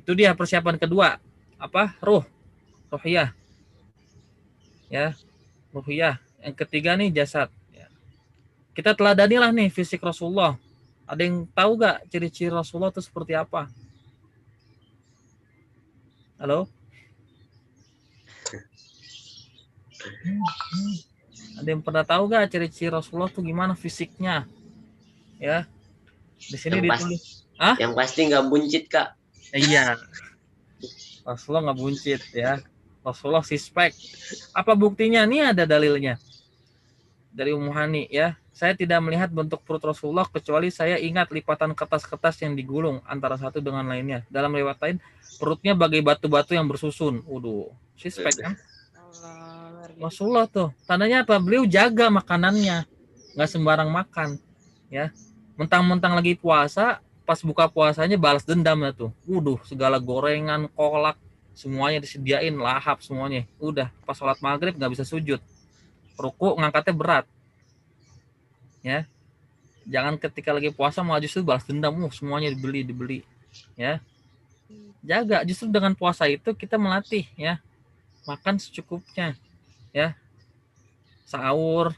Itu dia persiapan kedua. Apa? Ruhiyah. Ya, ruhiyah. Yang ketiga nih jasad. Ya. Kita teladanilah nih fisik Rasulullah. Ada yang tahu gak ciri-ciri Rasulullah itu seperti apa? Halo? Ada yang pernah tahu gak ciri-ciri Rasulullah itu gimana fisiknya? Ya, di sini ditulis. Yang pasti nggak buncit kak. Iya, Rasulullah nggak buncit ya. Rasulullah sispek. Apa buktinya? Nih ada dalilnya dari Ummu Hani ya. Saya tidak melihat bentuk perut Rasulullah kecuali saya ingat lipatan kertas-kertas yang digulung antara satu dengan lainnya. Dalam riwayat lain, perutnya bagai batu-batu yang bersusun. Waduh, sispek kan? Rasulullah tuh. Tandanya apa? Beliau jaga makanannya, nggak sembarang makan, ya. Mentang-mentang lagi puasa, pas buka puasanya balas dendam ya tuh. Segala gorengan, kolak, semuanya disediain, lahap semuanya. Udah, pas sholat maghrib nggak bisa sujud. Ruku ngangkatnya berat. Ya. Jangan ketika lagi puasa malah justru balas dendam, semuanya dibeli. Ya. Jaga, justru dengan puasa itu kita melatih ya. Makan secukupnya. Ya. Sahur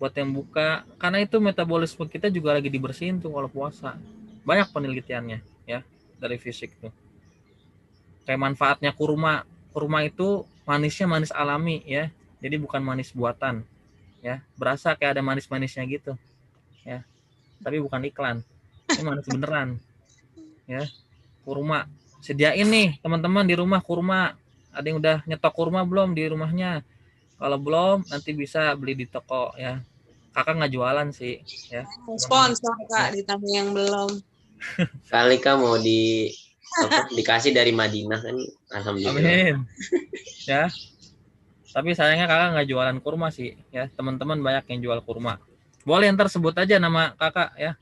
buat yang buka, karena itu metabolisme kita juga lagi dibersihin tuh kalau puasa. Banyak penelitiannya ya dari fisik tuh. Kayak manfaatnya kurma. Kurma itu manisnya manis alami ya. Jadi bukan manis buatan. Ya, berasa kayak ada manis-manisnya gitu. Ya. Tapi bukan iklan. Ini manis beneran. Ya. Kurma. Sediain nih teman-teman di rumah kurma. Ada yang udah nyetok kurma belum di rumahnya? Kalau belum nanti bisa beli di toko ya. Kakak nggak jualan sih ya. Sponsor kak ditambah yang belum. Kali kak mau dikasih dari Madinah kan, alhamdulillah. Amin. Ya. Tapi sayangnya kakak nggak jualan kurma sih, ya. Teman-teman banyak yang jual kurma. Boleh ntar sebut aja nama kakak ya.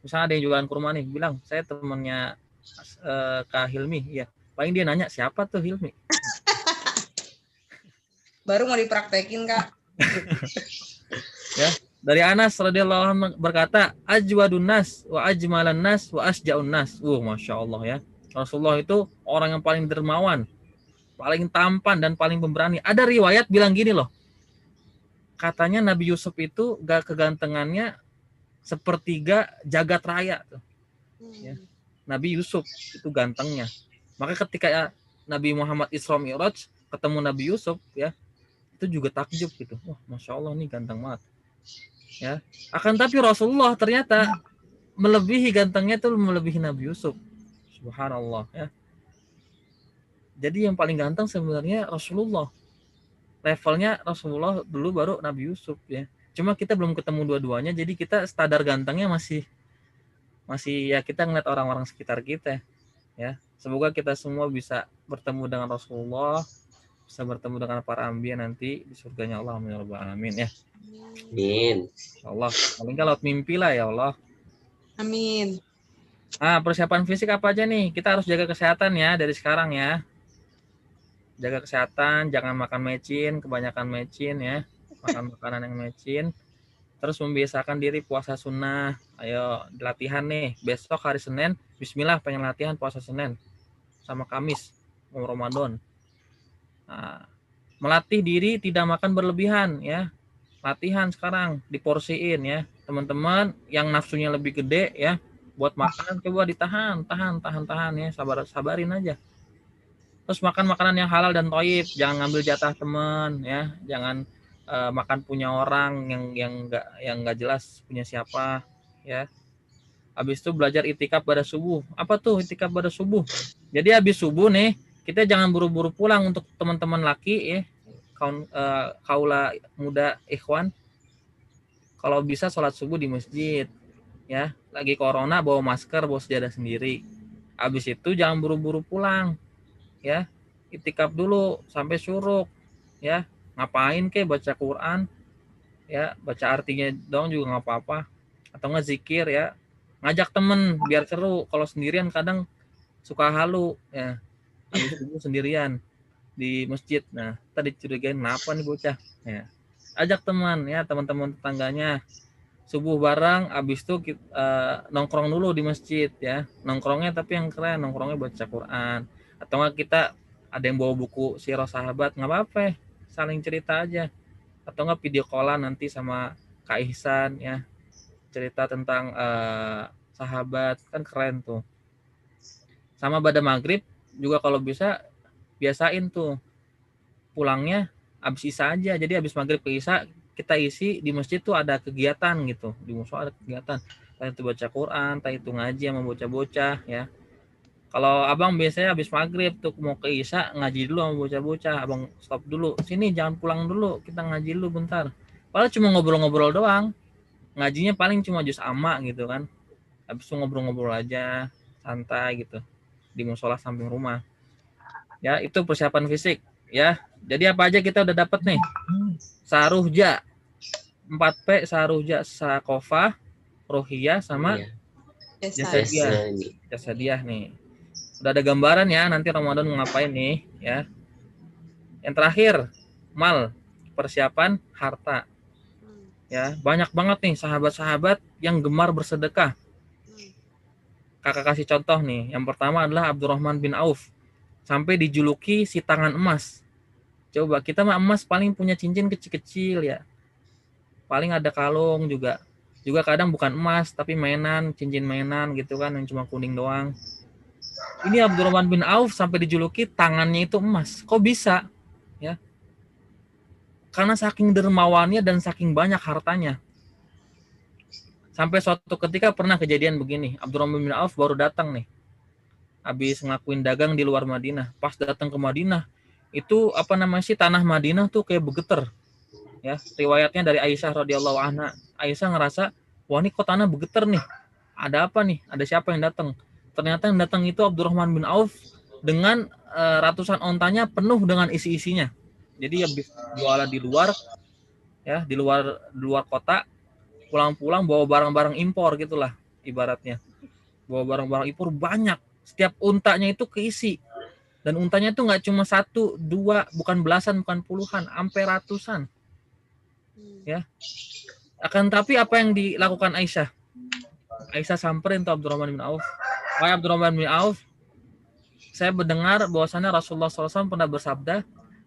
Misalnya ada yang jualan kurma nih, bilang saya temennya Kak Hilmi, ya. Paling dia nanya siapa tuh Hilmi. Baru mau dipraktekin, Kak. Ya. Dari Anas radhiyallahu anhu berkata, ajwadun nas wa ajmalan nas wa asjaun nas. Masya Allah ya. Rasulullah itu orang yang paling dermawan, paling tampan dan paling pemberani. Ada riwayat bilang gini loh. Katanya Nabi Yusuf itu gak kegantengannya sepertiga jagat raya tuh. Ya. Nabi Yusuf itu gantengnya. Maka ketika Nabi Muhammad Isra Mi'raj ketemu Nabi Yusuf ya, itu juga takjub gitu. Wah, Masya Allah nih ganteng banget. Ya. Akan tapi Rasulullah ternyata melebihi gantengnya itu melebihi Nabi Yusuf. Subhanallah ya. Jadi yang paling ganteng sebenarnya Rasulullah. Levelnya Rasulullah dulu baru Nabi Yusuf ya. Cuma kita belum ketemu dua-duanya, jadi kita standar gantengnya masih ya kita ngeliat orang-orang sekitar kita ya. Semoga kita semua bisa bertemu dengan Rasulullah, bisa bertemu dengan para anbiya nanti di surganya Allah. Amin ya. Amin. Allah, paling kalau mimpi lah ya Allah. Amin. Nah, persiapan fisik apa aja nih? Kita harus jaga kesehatan ya dari sekarang ya. Jaga kesehatan, jangan makan mecin, kebanyakan mecin ya. Makan makanan yang mecin. Terus membiasakan diri puasa sunnah. Ayo latihan nih. Besok hari Senin, bismillah pengen latihan puasa Senin sama Kamis mau Ramadan. Nah, melatih diri tidak makan berlebihan ya. Latihan sekarang diporsiin ya. Teman-teman yang nafsunya lebih gede ya, buat makan coba ditahan, tahan ya, sabarin aja. Terus makan makanan yang halal dan thayyib, jangan ngambil jatah teman ya, jangan makan punya orang yang nggak jelas punya siapa ya. Habis itu belajar itikaf pada subuh. Apa tuh itikaf pada subuh? Jadi habis subuh nih, kita jangan buru-buru pulang untuk teman-teman laki ya. Kaula muda ikhwan. Kalau bisa sholat subuh di masjid ya. Lagi corona bawa masker, bawa sejadah sendiri. Habis itu jangan buru-buru pulang. Ya, itikaf dulu sampai syuruk ya. Ngapain kek baca Quran ya, baca artinya dong juga nggak apa-apa, atau nggak zikir ya, ngajak temen biar seru. Kalau sendirian kadang suka halu ya, habis itu sendirian di masjid, nah tadi curigain kenapa nih bocah ya, ajak teman ya, teman-teman tetangganya subuh bareng. Habis itu nongkrong dulu di masjid ya, nongkrongnya tapi yang keren, nongkrongnya baca Quran, atau nggak kita ada yang bawa buku sirah sahabat, nggak apa-apa, saling cerita aja, atau nggak video callan nanti sama Kak Ihsan ya, cerita tentang sahabat, kan keren tuh. Sama pada maghrib juga kalau bisa biasain tuh pulangnya abis isya aja, jadi abis maghrib ke isya kita isi di masjid tuh ada kegiatan gitu, di musola ada kegiatan, entah itu baca Quran, entah itu ngaji sama bocah-bocah ya. Kalau abang biasanya habis maghrib tuh mau ke isya ngaji dulu sama bocah-bocah, abang stop dulu, sini jangan pulang dulu, kita ngaji dulu bentar. Padahal cuma ngobrol-ngobrol doang, ngajinya paling cuma juz amma gitu kan. Habis itu ngobrol-ngobrol aja, santai gitu di musola samping rumah. Ya itu persiapan fisik ya. Jadi apa aja kita udah dapat nih? Saruhja 4P, saruhja, sakofah, rohiyah sama jasadiyah nih. Udah ada gambaran ya, nanti Ramadan mau ngapain nih ya. Yang terakhir, mal, persiapan harta. Ya, banyak banget nih sahabat-sahabat yang gemar bersedekah. Kakak kasih contoh nih. Yang pertama adalah Abdurrahman bin Auf. Sampai dijuluki si tangan emas. Coba kita mah emas paling punya cincin kecil-kecil ya. Paling ada kalung juga. Juga kadang bukan emas tapi mainan, cincin mainan gitu kan yang cuma kuning doang. Ini Abdurrahman bin Auf sampai dijuluki tangannya itu emas. Kok bisa? Ya. Karena saking dermawannya dan saking banyak hartanya. Sampai suatu ketika pernah kejadian begini. Abdurrahman bin Auf baru datang nih. Habis ngelakuin dagang di luar Madinah. Pas datang ke Madinah, itu apa namanya sih, tanah Madinah tuh kayak bergetar. Ya, riwayatnya dari Aisyah radhiyallahu anha. Aisyah ngerasa, wah ini kok tanah bergetar nih. Ada apa nih? Ada siapa yang datang? Ternyata yang datang itu Abdurrahman bin Auf dengan ratusan ontanya penuh dengan isi-isinya. Jadi habis jualan di luar, ya di luar kota, pulang-pulang bawa barang-barang impor gitulah ibaratnya. Bawa barang-barang impor banyak. Setiap untanya itu keisi. Dan untanya itu nggak cuma 1, 2, bukan belasan, bukan puluhan, sampai ratusan. Ya. Akan tapi apa yang dilakukan Aisyah? Aisyah samperin tuh Abdurrahman bin Auf. Wahai Abdurrahman bin Auf, saya mendengar bahwasannya Rasulullah SAW pernah bersabda,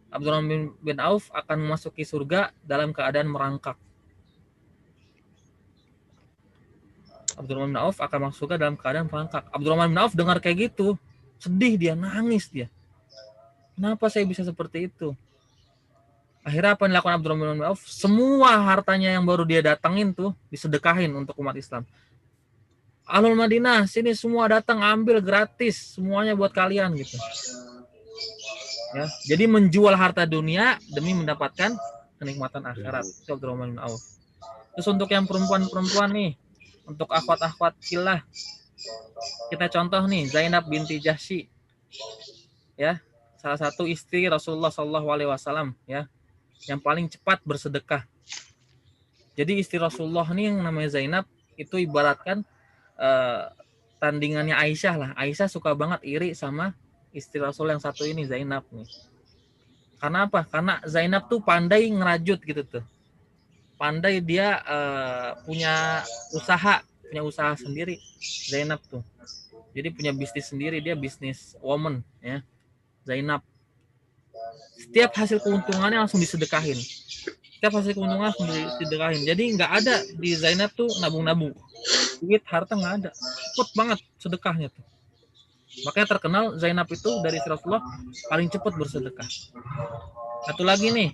Abdurrahman bin Auf akan memasuki surga dalam keadaan merangkak. Abdurrahman bin Auf akan masuk surga dalam keadaan merangkak. Abdurrahman bin Auf dengar kayak gitu, sedih dia, nangis dia. Kenapa saya bisa seperti itu? Akhirnya apa yang dilakukan Abdurrahman bin Auf? Semua hartanya yang baru dia datangin tuh disedekahin untuk umat Islam. Ahlul Madinah, sini semua datang ambil gratis, semuanya buat kalian gitu. Ya, jadi menjual harta dunia demi mendapatkan kenikmatan akhirat. Itu Abdurrahman bin Auf. Terus untuk yang perempuan-perempuan nih, untuk akhwat-akhwat fillah, kita contoh nih Zainab binti Jahsy, ya, salah satu istri Rasulullah SAW, ya, yang paling cepat bersedekah. Jadi istri Rasulullah nih yang namanya Zainab itu ibaratkan tandingannya Aisyah lah. Aisyah suka banget iri sama istri Rasul yang satu ini, Zainab nih. Karena apa? Karena Zainab tuh pandai ngerajut gitu tuh. Pandai dia punya usaha sendiri Zainab tuh. Jadi punya bisnis sendiri, dia bisnis woman ya. Zainab. Setiap hasil keuntungannya langsung disedekahin. Jadi nggak ada di Zainab tuh nabung-nabung. Duit harta nggak ada. Cepet banget sedekahnya tuh. Makanya terkenal Zainab itu dari Rasulullah paling cepat bersedekah. Satu lagi nih,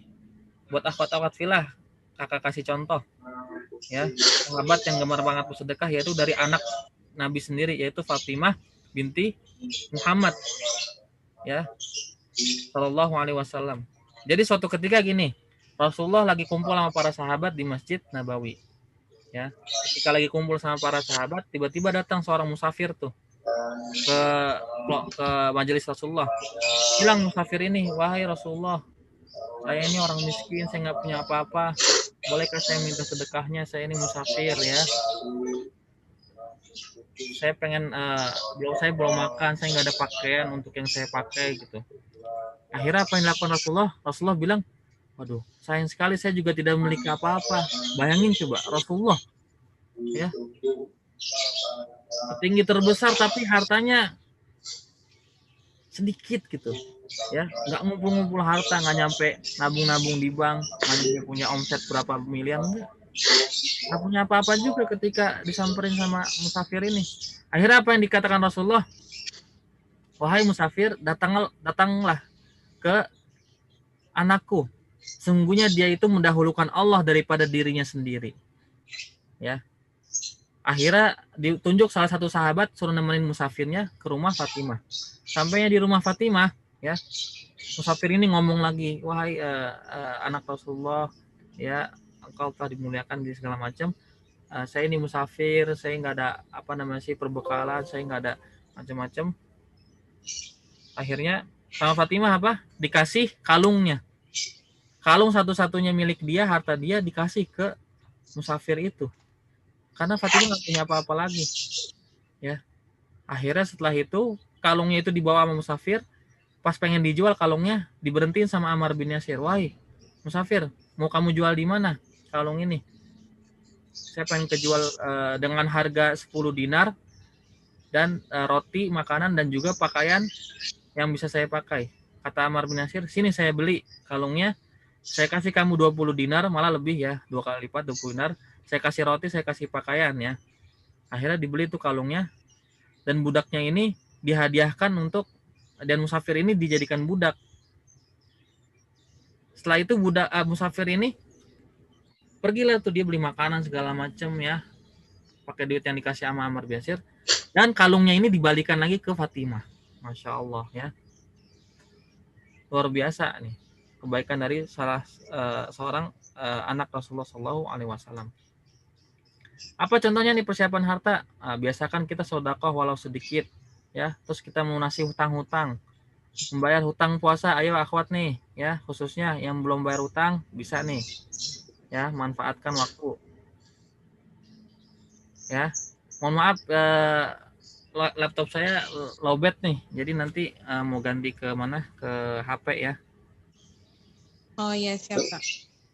buat akhwat-akhwat fillah, kakak kasih contoh. Ya, sahabat yang gemar banget bersedekah yaitu dari anak Nabi sendiri, yaitu Fatimah binti Muhammad. Ya, Shallallahu Alaihi Wasallam. Jadi suatu ketika gini, Rasulullah lagi kumpul sama para sahabat di Masjid Nabawi. Ya, ketika lagi kumpul sama para sahabat, tiba-tiba datang seorang musafir tuh ke majelis Rasulullah. Bilang musafir ini, wahai Rasulullah, saya ini orang miskin, saya nggak punya apa-apa. Bolehkah saya minta sedekahnya? Saya ini musafir ya. Saya pengen, saya belum makan, saya nggak ada pakaian untuk yang saya pakai gitu. Akhirnya apa yang dilakukan Rasulullah? Rasulullah bilang, waduh, sayang sekali saya juga tidak memiliki apa-apa. Bayangin coba, Rasulullah, ya, petinggi terbesar tapi hartanya sedikit gitu, ya, nggak ngumpul-ngumpul harta, nggak nyampe nabung-nabung di bank, nggak nyampe punya omset berapa miliar, nggak punya apa-apa juga ketika disamperin sama musafir ini. Akhirnya apa yang dikatakan Rasulullah? Wahai musafir, datanglah ke anakku. Sungguhnya dia itu mendahulukan Allah daripada dirinya sendiri. Ya. Akhirnya ditunjuk salah satu sahabat suruh nemenin musafirnya ke rumah Fatimah. Sampainya di rumah Fatimah, ya, musafir ini ngomong lagi, wahai anak Rasulullah, ya, engkau telah dimuliakan di segala macam. Saya ini musafir, saya nggak ada perbekalan, saya nggak ada macam-macam. Akhirnya sama Fatimah apa? Dikasih kalungnya. Kalung satu-satunya milik dia, harta dia dikasih ke musafir itu. Karena Fatimah nggak punya apa-apa lagi. Ya. Akhirnya setelah itu kalungnya itu dibawa sama musafir. Pas pengen dijual kalungnya diberhentiin sama Ammar bin Yasir. Wahai musafir, mau kamu jual di mana kalung ini? Saya pengen kejual dengan harga 10 dinar dan roti, makanan dan juga pakaian yang bisa saya pakai. Kata Ammar bin Yasir, sini saya beli kalungnya. Saya kasih kamu 20 dinar, malah lebih ya, 2 kali lipat 20 dinar. Saya kasih roti, saya kasih pakaian ya. Akhirnya dibeli tuh kalungnya. Dan budaknya ini dihadiahkan dan musafir ini dijadikan budak. Setelah itu musafir ini pergilah tuh, dia beli makanan segala macam ya. Pakai duit yang dikasih sama Ammar bin Yasir. Dan kalungnya ini dibalikan lagi ke Fatimah. Masya Allah ya. Luar biasa nih. Kebaikan dari seorang anak Rasulullah SAW. Apa contohnya nih persiapan harta? Biasakan kita sedekah walau sedikit, ya. Terus kita melunasi hutang-hutang, membayar hutang puasa. Ayo akhwat nih, ya, khususnya yang belum bayar hutang bisa nih, ya, manfaatkan waktu. Ya, mohon maaf, laptop saya lowbat nih, jadi nanti mau ganti ke mana? Ke HP ya. Oh iya, siap, Kak.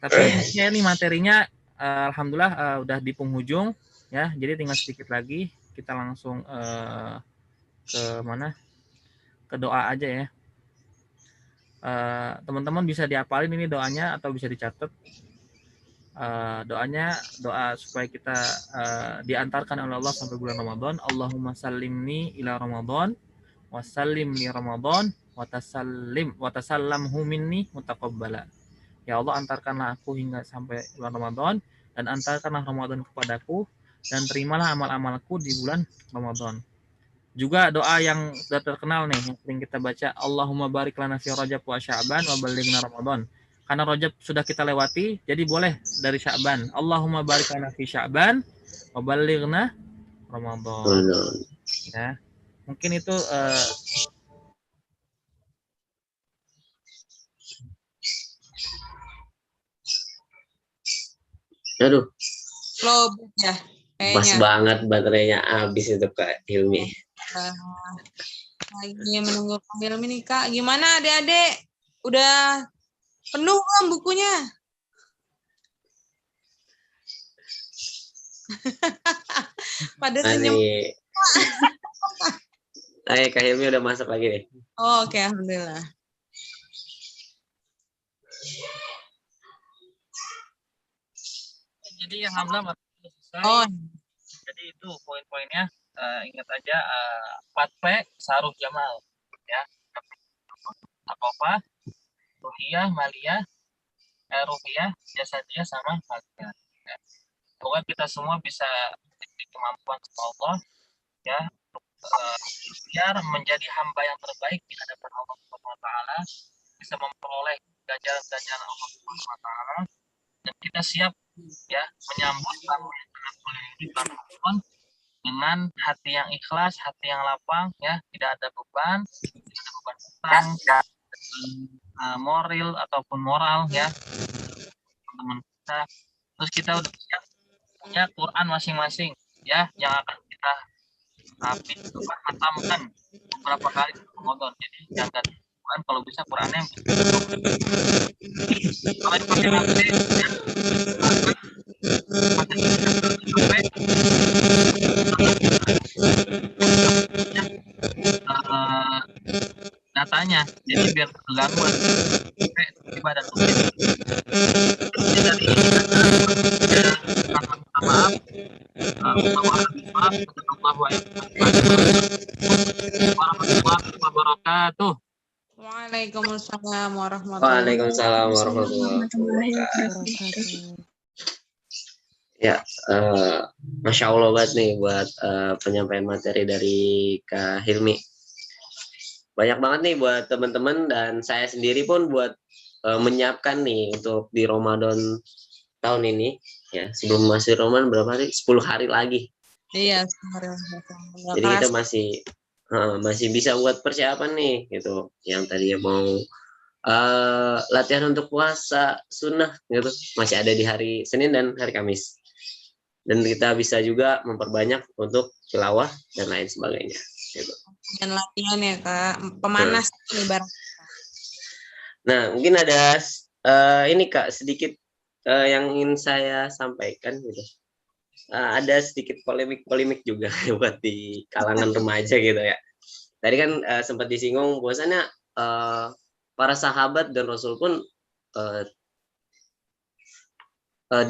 Tapi ya ini materinya, alhamdulillah udah di penghujung, ya. Jadi tinggal sedikit lagi, kita langsung ke mana? Ke doa aja ya. Teman-teman bisa dihafalin ini doanya atau bisa dicatat. Doanya doa supaya kita diantarkan oleh Allah sampai bulan Ramadan. Allahumma sallimni ila Ramadan wa sallim li Ramadan wa tasallamhu minni mutaqabbala. Ya Allah, antarkanlah aku hingga sampai bulan Ramadan dan antarkanlah Ramadan kepadaku dan terimalah amal-amalku di bulan Ramadan. Juga doa yang sudah terkenal nih, yang sering kita baca, Allahumma barik lana fi Rajab wa Sya'ban wa ballighna Ramadan. Karena Rajab sudah kita lewati, jadi boleh dari Sya'ban. Allahumma barik lana fi Sya'ban wa ballighna Ramadan. Ya. Mungkin itu Aduh, Lowbat ya, pas kayaknya. banget baterainya habis itu Kak Hilmi. Lagi menunggu Kak Hilmi nih, Kak. Gimana adik-adik? Udah penuh belum bukunya? Pada senyum. Masih. Kak Hilmi udah masuk lagi nih. Oh, oke, alhamdulillah. jadi alhamdulillah selesai. Oh, Jadi itu poin-poinnya. Ingat aja 4P saruh jamal, ya. Apa? Ruhiyah, maliyah, ruhiyah, jasadiyah sama maliyah. Ya. Semoga kita semua bisa diberi kemampuan sama Allah, ya, biar menjadi hamba yang terbaik di hadapan Allah Subhanahu wa taala, bisa memperoleh ganjaran-ganjaran Allah Subhanahu wa taala, dan kita siap ya menyambut bulan Ramadan dengan hati yang ikhlas, hati yang lapang, ya, tidak ada beban hutang, moral ataupun moral, ya, teman-teman kita. Terus kita udah siap punya Quran masing-masing, ya, yang akan kita hatamkan beberapa kali di Ramadan. Jadi jangan Quran, kalau bisa Qurannya kalau dipakai nanti, datanya, jadi biar terganggu ibadah rutin. Dari maaf, warahmatullahi wabarakatuh. Waalaikumsalam warahmatullahi Waalaikumsalam warahmatullahi wabarakatuh. Ya, Masya Allah banget nih buat penyampaian materi dari Kak Hilmi. Banyak banget nih buat teman-teman dan saya sendiri pun buat menyiapkan nih untuk di Ramadan tahun ini. Ya, sebelum masuk Ramadan berapa hari? 10 hari lagi. Iya, jadi kita masih bisa buat persiapan nih gitu. Yang tadinya mau latihan untuk puasa sunnah gitu masih ada di hari Senin dan hari Kamis. Dan kita bisa juga memperbanyak untuk tilawah dan lain sebagainya. Gitu. Dan latihan ya Kak, pemanas ibarat. Nah mungkin ada ini Kak sedikit yang ingin saya sampaikan gitu. Ada sedikit polemik juga buat di kalangan remaja gitu ya. Tadi kan sempat disinggung bahwasannya para sahabat dan Rasul pun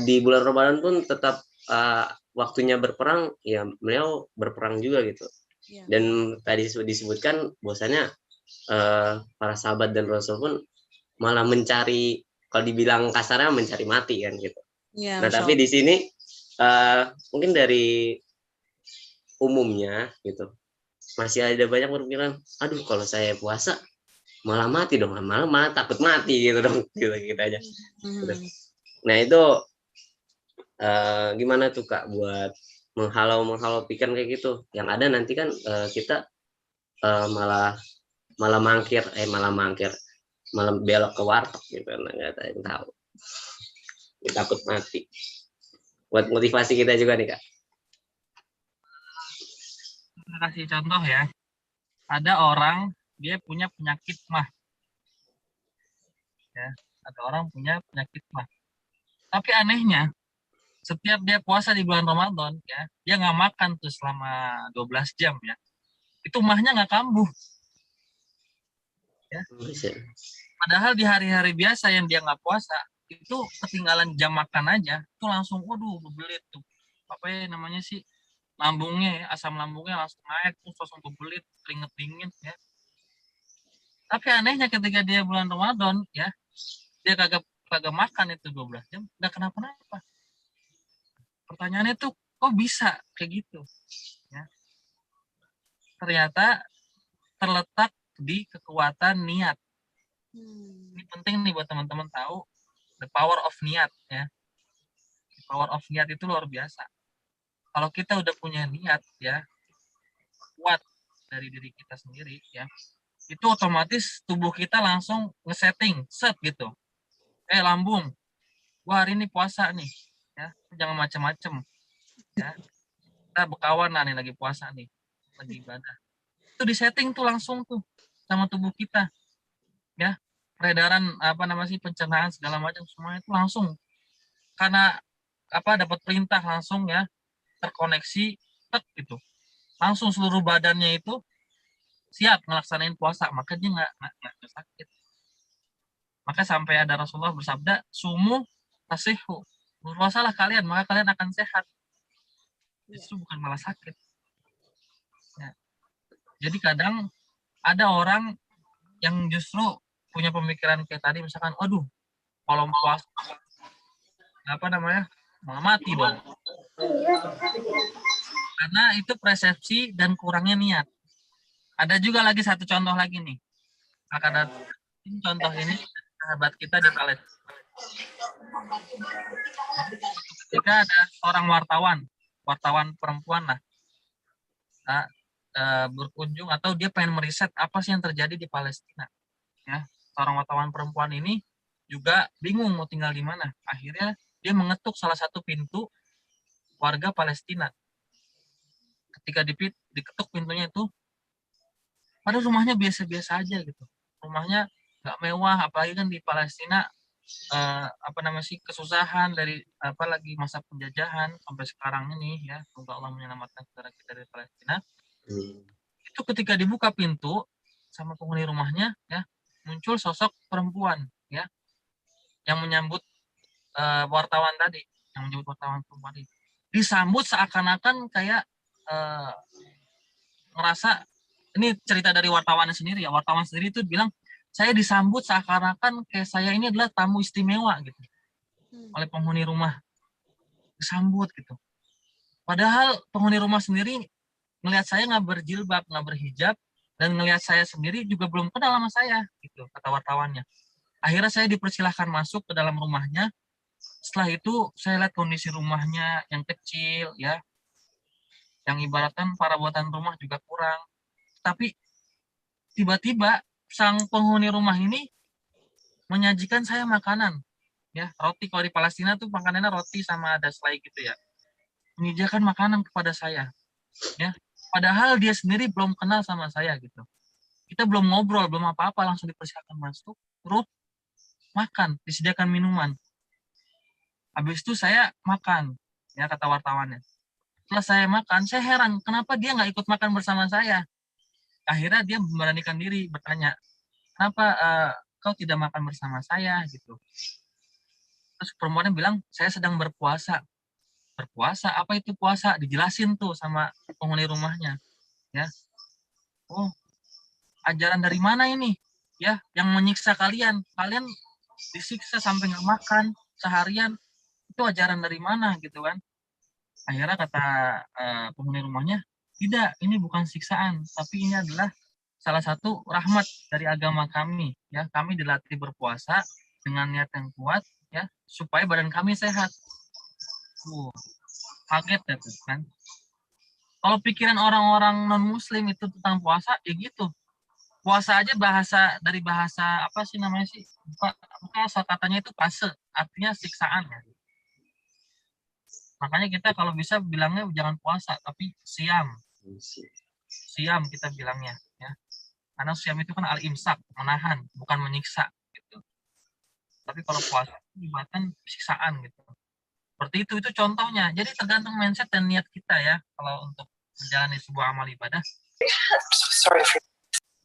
di bulan Ramadan pun tetap waktunya berperang, ya beliau berperang juga gitu. Ya. Dan tadi disebutkan bahwasannya para sahabat dan Rasul pun malah mencari, kalau dibilang kasarnya mencari mati kan gitu. Ya, nah tapi di sini mungkin dari umumnya gitu masih ada banyak berpikiran, aduh kalau saya puasa malah mati dong, malah takut mati gitu dong, gitu aja. Nah itu gimana tuh Kak buat menghalau pikiran kayak gitu? Yang ada nanti kan kita malah malah malah belok ke warteg gitu, nggak ada yang tahu. Kita takut mati. Buat motivasi kita juga nih Kak. Kita kasih contoh ya. Ada orang dia punya penyakit mah, ya. Ada orang punya penyakit mah. Tapi anehnya, setiap dia puasa di bulan Ramadan, ya, dia nggak makan tuh selama 12 jam ya. Itu mahnya nggak kambuh. Ya. Padahal di hari-hari biasa yang dia nggak puasa, itu ketinggalan jam makan aja, itu langsung, waduh, berbelit tuh. Apa ya namanya sih, lambungnya ya, asam lambungnya langsung naik, terus langsung berbelit, keringet dingin ya. Tapi anehnya ketika dia bulan Ramadan, ya, dia kagak makan itu 12 jam, nggak kenapa-napa. Pertanyaannya tuh, kok bisa kayak gitu? Ya. Ternyata terletak di kekuatan niat. Ini penting nih buat teman-teman tahu, the power of niat ya. The power of niat itu luar biasa. Kalau kita udah punya niat ya, kuat dari diri kita sendiri ya, itu otomatis tubuh kita langsung ngesetting, set gitu. Lambung, gua hari ini puasa nih, ya, jangan macem-macem, ya. Kita berkawan nih lagi puasa nih, lagi ibadah. Itu disetting tuh langsung tuh sama tubuh kita, ya. Peredaran apa namanya sih, pencernaan segala macam semuanya itu langsung, karena apa, dapat perintah langsung ya, terkoneksi, tek gitu, langsung seluruh badannya itu siap ngelaksanain puasa, maka dia nggak sakit. Maka sampai ada Rasulullah bersabda, sumu tasihu, berpuasalah kalian maka kalian akan sehat, justru bukan malah sakit ya. Jadi kadang ada orang yang justru punya pemikiran kayak tadi, misalkan, aduh, kalau puasa apa namanya, malah mati dong, karena itu persepsi dan kurangnya niat. Ada juga lagi satu contoh lagi nih, akan ada contoh ini sahabat kita di Palestina. Ketika ada seorang wartawan perempuan lah, berkunjung atau dia pengen meriset apa sih yang terjadi di Palestina. Ya, seorang wartawan perempuan ini juga bingung mau tinggal di mana. Akhirnya dia mengetuk salah satu pintu warga Palestina. Ketika diketuk pintunya itu, pada rumahnya biasa-biasa aja gitu. Rumahnya nggak mewah, apalagi kan di Palestina apa namanya sih, kesusahan dari apalagi masa penjajahan sampai sekarang ini ya, semoga Allah menyelamatkan saudara kita dari Palestina. Itu ketika dibuka pintu sama penghuni rumahnya ya, muncul sosok perempuan ya yang menyambut wartawan tadi, yang menyambut wartawan perempuan ini. Disambut seakan-akan kayak ngerasa, ini cerita dari wartawannya sendiri ya, wartawan sendiri itu bilang, saya disambut seakan-akan kayak saya ini adalah tamu istimewa gitu oleh penghuni rumah, disambut gitu. Padahal penghuni rumah sendiri ngelihat saya nggak berjilbab, nggak berhijab, dan ngelihat saya sendiri juga belum kenal sama saya gitu, kata wartawannya. Akhirnya saya dipersilahkan masuk ke dalam rumahnya. Setelah itu saya lihat kondisi rumahnya yang kecil ya, yang ibaratkan perabotan rumah juga kurang. Tapi tiba-tiba sang penghuni rumah ini menyajikan saya makanan ya, roti. Kalau di Palestina tuh makanannya roti sama ada selai gitu ya, menyediakan makanan kepada saya ya, padahal dia sendiri belum kenal sama saya gitu, kita belum ngobrol, belum apa-apa, langsung dipersilakan masuk, terus makan, disediakan minuman. Habis itu saya makan ya, kata wartawannya. Setelah saya makan, saya heran kenapa dia nggak ikut makan bersama saya. Akhirnya dia memberanikan diri bertanya, kenapa kau tidak makan bersama saya gitu. Terus perempuannya bilang, saya sedang berpuasa. Berpuasa? Apa itu puasa? Dijelasin tuh sama penghuni rumahnya. Ya, oh, ajaran dari mana ini? Ya, yang menyiksa kalian. Kalian disiksa sampai nggak makan seharian. Itu ajaran dari mana gitu kan? Akhirnya kata penghuni rumahnya, tidak, ini bukan siksaan, tapi ini adalah salah satu rahmat dari agama kami. Ya, kami dilatih berpuasa dengan niat yang kuat, ya, supaya badan kami sehat. Kaget ya tuh kan. Kalau pikiran orang-orang non-muslim itu tentang puasa, ya gitu. puasa aja dari bahasa apa sih namanya sih? Apa asal katanya itu fase, artinya siksaan ya. Makanya kita kalau bisa bilangnya jangan puasa, tapi siam. Siam kita bilangnya ya. Karena siam itu kan al-imsak, menahan, bukan menyiksa gitu. Tapi kalau puasa itu dibuatkan siksaan gitu. Seperti itu contohnya. Jadi tergantung mindset dan niat kita ya kalau untuk menjalani sebuah amal ibadah.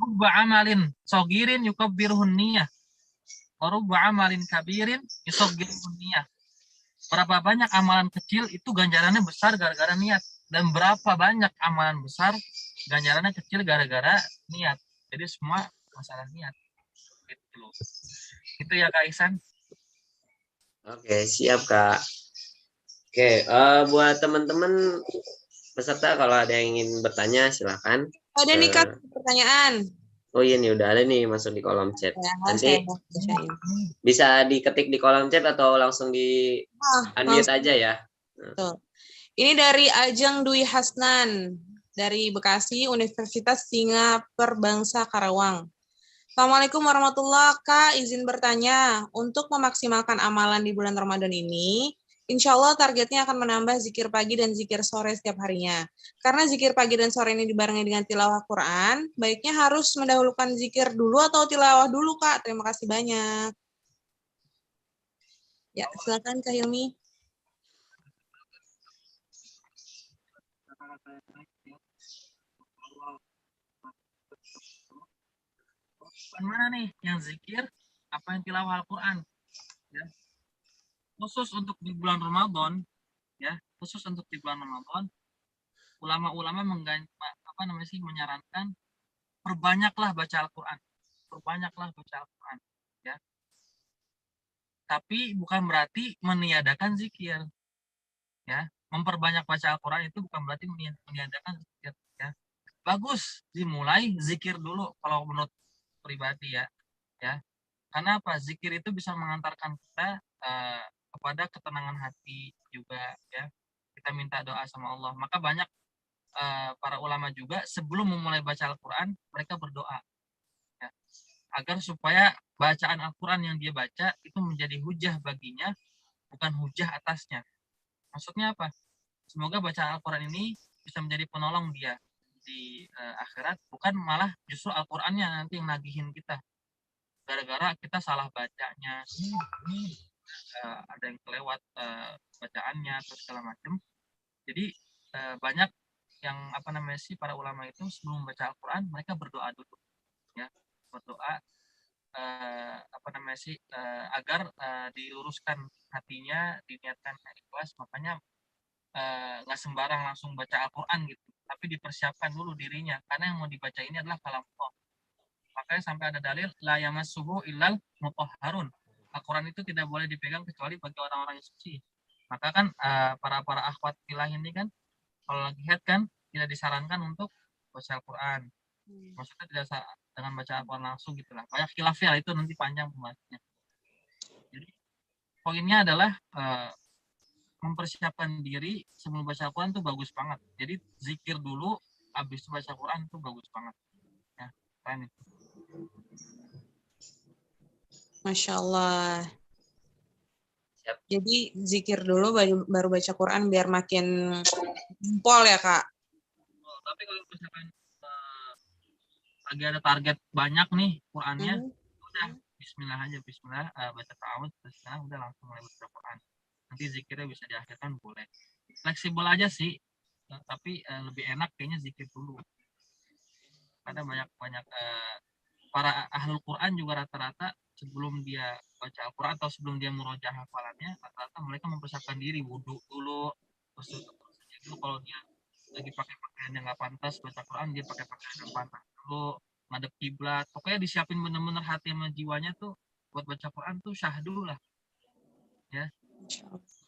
Rubba amalin sogirin yukabbirhun niyah. Rubba amalin kabirin yusaggirhun niyah. Berapa banyak amalan kecil itu ganjarannya besar gara-gara niat. Dan berapa banyak amalan besar ganjarannya kecil gara-gara niat. Jadi semua masalah niat. Gitu. Itu ya Kak Ihsan. Oke, siap Kak. Oke, buat teman-teman peserta kalau ada yang ingin bertanya silahkan. Ada nih Kak pertanyaan. Oh iya nih udah ada nih masuk di kolom chat. Ya, Nanti bisa diketik di kolom chat atau langsung di unmute aja ya. Tuh. Ini dari Ajeng Dwi Hasnan dari Bekasi Universitas Singaperbangsa Karawang. Assalamualaikum warahmatullahi wabarakatuh. Kak, izin bertanya, untuk memaksimalkan amalan di bulan Ramadan ini, insya Allah targetnya akan menambah zikir pagi dan zikir sore setiap harinya. Karena zikir pagi dan sore ini dibarengi dengan tilawah Quran, baiknya harus mendahulukan zikir dulu atau tilawah dulu, Kak? Terima kasih banyak. Ya, silakan Kak Hilmi. Mana nih yang zikir, apa yang tilawah Al-Quran? Ya. Khusus untuk di bulan Ramadan, ya, khusus untuk di bulan Ramadan, ulama-ulama menyarankan perbanyaklah baca Al-Quran, ya. Tapi bukan berarti meniadakan zikir, ya. Memperbanyak baca Al-Quran itu bukan berarti meniadakan zikir, ya. Bagus dimulai zikir dulu kalau menurut pribadi ya. Karena apa? Zikir itu bisa mengantarkan kita kepada ketenangan hati juga ya. Kita minta doa sama Allah. Maka banyak para ulama juga sebelum memulai baca Al-Quran mereka berdoa ya, agar supaya bacaan Al-Quran yang dia baca itu menjadi hujah baginya, bukan hujah atasnya. Maksudnya apa? Semoga bacaan Al-Quran ini bisa menjadi penolong dia di akhirat, bukan malah justru Al-Qurannya nanti yang nagihin kita gara-gara kita salah bacanya, ada yang kelewat bacaannya atau segala macam. Jadi banyak yang para ulama itu sebelum baca Al-Quran mereka berdoa dulu ya, berdoa agar diluruskan hatinya, diniatkan ikhlas. Makanya nggak sembarang langsung baca Al-Quran gitu, tapi dipersiapkan dulu dirinya karena yang mau dibaca ini adalah kalam Allah. Makanya sampai ada dalil la yamassuhu illal mutahharun. Al-Quran itu tidak boleh dipegang kecuali bagi orang-orang yang suci. Maka kan para akhwat filah ini kan kalau lagi haid kan tidak disarankan untuk baca Al-Quran. Maksudnya tidak dengan baca Al-Quran langsung gitulah. Banyak khilaf ya, itu nanti panjang pembahasannya. Jadi poinnya adalah mempersiapkan diri sebelum baca Al-Quran itu bagus banget. Jadi zikir dulu, habis itu baca Al-Quran itu bagus banget. Ya, keren itu. Masya Allah. Jadi zikir dulu baru baca Quran biar makin jempol ya Kak. Tapi kalau misalkan lagi ada target banyak nih Qurannya, udah Bismillah aja, Bismillah, baca ta'awudz, terus udah langsung mulai baca Quran. Nanti zikirnya bisa diakhirkan boleh. Fleksibel aja sih, tapi lebih enak kayaknya zikir dulu. Karena banyak para ahlul Quran juga rata-rata sebelum dia baca Al-Quran atau sebelum dia murojaah hafalannya, rata-rata mereka mempersiapkan diri, wudhu dulu, terus dulu kalau dia lagi pakai pakaian yang nggak pantas baca Quran, dia pakai pakaian yang pantas dulu, ngadep kiblat, pokoknya disiapin bener-bener hati sama jiwanya tuh buat baca Quran tuh syahdu lah, ya.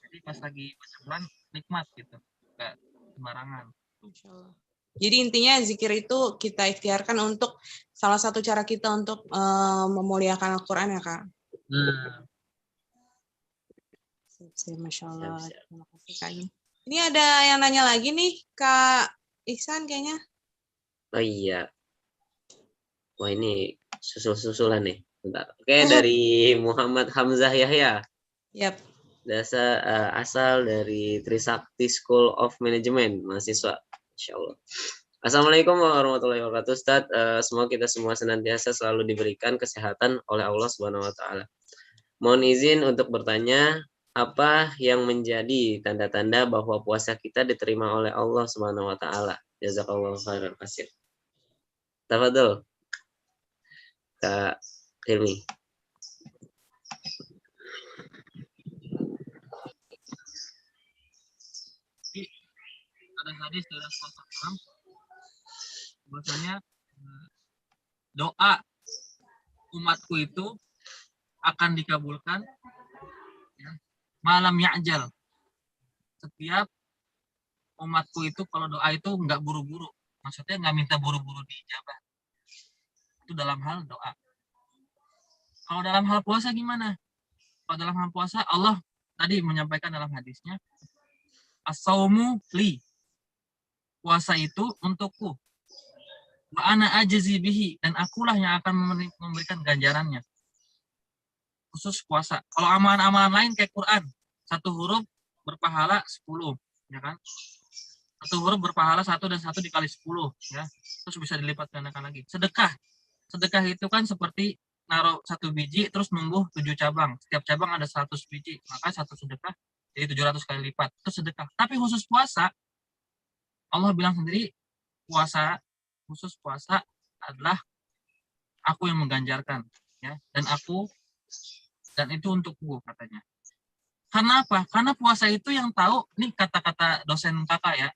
Jadi pas lagi baca Quran nikmat gitu, nggak sembarangan. Jadi intinya zikir itu kita ikhtiarkan untuk salah satu cara kita untuk memuliakan Al-Quran ya Kak. Masya Allah. Terima kasih Kak. Ini ada yang nanya lagi nih Kak Ihsan kayaknya. Oh iya. Wah, ini susul-susulan nih. Bentar. Oke, dari Muhammad Hamzah Yahya. Yap. Asal dari Trisakti School of Management, mahasiswa. Insya Allah. Assalamualaikum warahmatullahi wabarakatuh, Ustaz. Semoga kita semua senantiasa selalu diberikan kesehatan oleh Allah Subhanahu wa taala. Mohon izin untuk bertanya, apa yang menjadi tanda-tanda bahwa puasa kita diterima oleh Allah Subhanahu wa taala? Jazakallahu khairan kasir. Tafadhol. Kak Hilmi. Ada hadis dari Rasulullah bahwasanya doa umatku itu akan dikabulkan ya, malam ya'jal. Setiap umatku itu kalau doa itu nggak buru-buru, maksudnya nggak minta buru-buru diijabah. Itu dalam hal doa. Kalau dalam hal puasa gimana? Kalau dalam hal puasa Allah tadi menyampaikan dalam hadisnya, as-saumu li, puasa itu untukku, wa ana ajzi bihi, dan akulah yang akan memberikan ganjarannya. Khusus puasa. Kalau amalan-amalan lain kayak Quran, satu huruf berpahala 10, ya kan? Satu huruf berpahala 1 dan 1 dikali 10, ya. Terus bisa dilipat gandakan lagi. Sedekah. Sedekah itu kan seperti naruh 1 biji terus numbuh 7 cabang. Setiap cabang ada 100 biji, maka 1 sedekah jadi 700 kali lipat. Itu sedekah. Tapi khusus puasa, Allah bilang sendiri, khusus puasa adalah aku yang mengganjarkan, ya, dan itu untukku, katanya. Karena apa? Karena puasa itu yang tahu, ini kata-kata dosen kakak ya,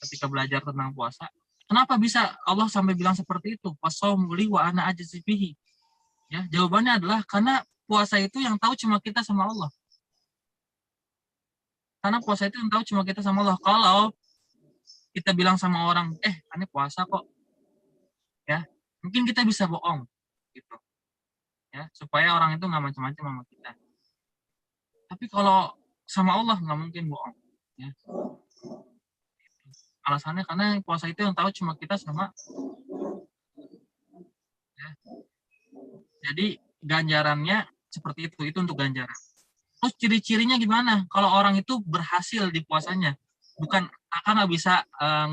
ketika belajar tentang puasa. Kenapa bisa Allah sampai bilang seperti itu? Wassaum li wa ana ajzi bihi. Ya, jawabannya adalah karena puasa itu yang tahu cuma kita sama Allah. Karena puasa itu yang tahu cuma kita sama Allah. Kalau kita bilang sama orang, ini puasa kok, ya, mungkin kita bisa bohong, gitu, ya, supaya orang itu nggak macam-macam sama kita. Tapi kalau sama Allah nggak mungkin bohong, ya. Alasannya karena puasa itu yang tahu cuma kita sama, ya. Jadi ganjarannya seperti itu untuk ganjaran. Terus ciri-cirinya gimana? Kalau orang itu berhasil di puasanya, bukan akan nggak bisa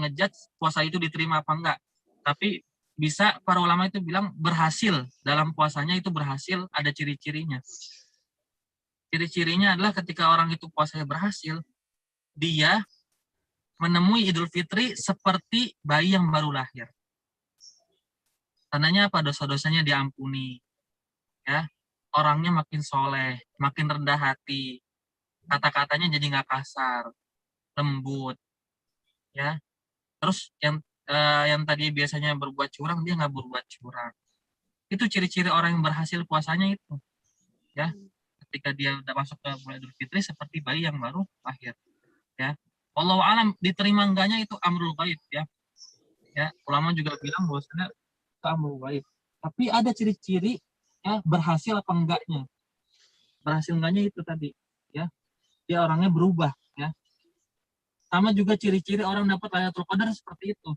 ngejudge puasa itu diterima apa enggak, tapi bisa, para ulama itu bilang berhasil dalam puasanya itu berhasil, ada ciri-cirinya. Ciri-cirinya adalah ketika orang itu puasanya berhasil, dia menemui Idul Fitri seperti bayi yang baru lahir. Tandanya apa? Dosa-dosanya diampuni, ya. Orangnya makin soleh, makin rendah hati, kata-katanya jadi nggak kasar, lembut, ya. Terus yang tadi biasanya berbuat curang, dia nggak berbuat curang. Itu ciri-ciri orang yang berhasil puasanya itu, ya. Ketika dia udah masuk ke bulan Idul Fitri seperti bayi yang baru lahir, ya. Wallahu alam, diterima enggaknya itu amrul ghaib, ya. Ya, ulama juga bilang bahwasanya itu amrul ghaib. Tapi ada ciri-ciri, ya, berhasil apa enggaknya. Berhasil enggaknya itu tadi, ya. Dia orangnya berubah, ya. Sama juga ciri-ciri orang dapat Lailatul Qadar seperti itu.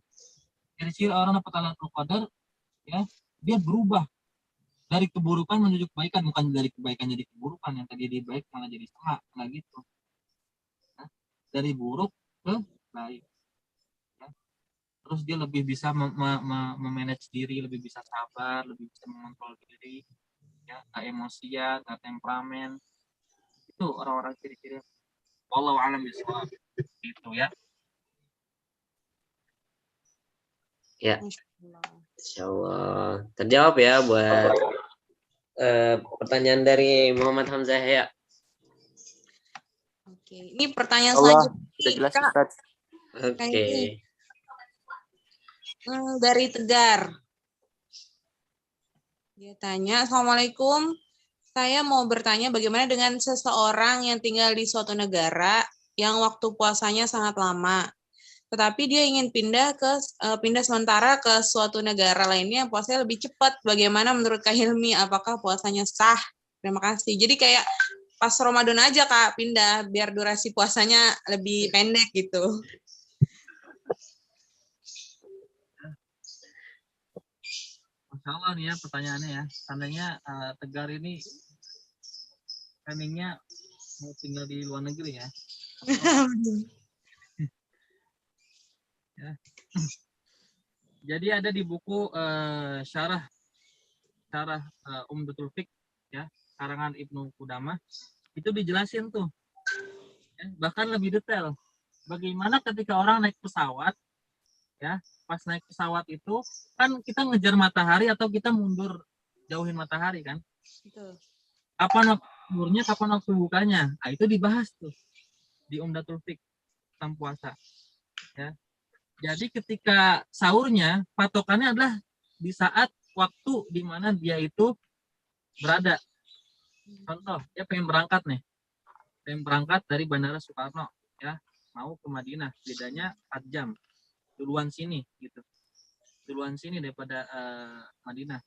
Ciri-ciri orang dapat Lailatul Qadar, ya, dia berubah dari keburukan menuju kebaikan, bukan dari kebaikan jadi keburukan, yang tadi dia baik malah jadi sama, nggak gitu. Nah, dari buruk ke baik. Ya. Terus dia lebih bisa memanage diri, lebih bisa sabar, lebih bisa mengontrol diri, ya, nggak emosian, nggak temperamen. Itu orang-orang ciri-ciri. Wallahu a'lam bishawab. Gitu, ya. Ya, Insya Allah terjawab ya buat pertanyaan dari Muhammad Hamzah ya. Oke, ini pertanyaan Allah, selanjutnya. sudah jelas, Kak. Ustaz. Oke. Dari Tegar. Dia tanya, Assalamualaikum. Saya mau bertanya bagaimana dengan seseorang yang tinggal di suatu negara yang waktu puasanya sangat lama, tetapi dia ingin pindah sementara ke suatu negara lainnya, puasanya lebih cepat. Bagaimana menurut Kak Hilmi? Apakah puasanya sah? Terima kasih. Jadi kayak pas Ramadan aja Kak pindah biar durasi puasanya lebih pendek gitu. Insya Allah nih ya pertanyaannya ya. Seandainya Tegar ini planningnya mau tinggal di luar negeri ya. Ya. Jadi ada di buku syarah Umdatul Fiqh ya, karangan Ibnu Qudamah, itu dijelasin tuh. Ya, bahkan lebih detail. Bagaimana ketika orang naik pesawat ya, pas naik pesawat itu kan kita ngejar matahari atau kita mundur jauhin matahari kan? Betul. Kapan waktu mundurnya, kapan waktu bukanya? Nah, itu dibahas tuh di Umdatul Fiqh tentang puasa. Ya. Jadi ketika sahurnya patokannya adalah di saat waktu di mana dia itu berada. Contoh, dia pengen berangkat nih. Pengen berangkat dari Bandara Soekarno ya, mau ke Madinah, bedanya 4 jam. Duluan sini gitu. Duluan sini daripada Madinah.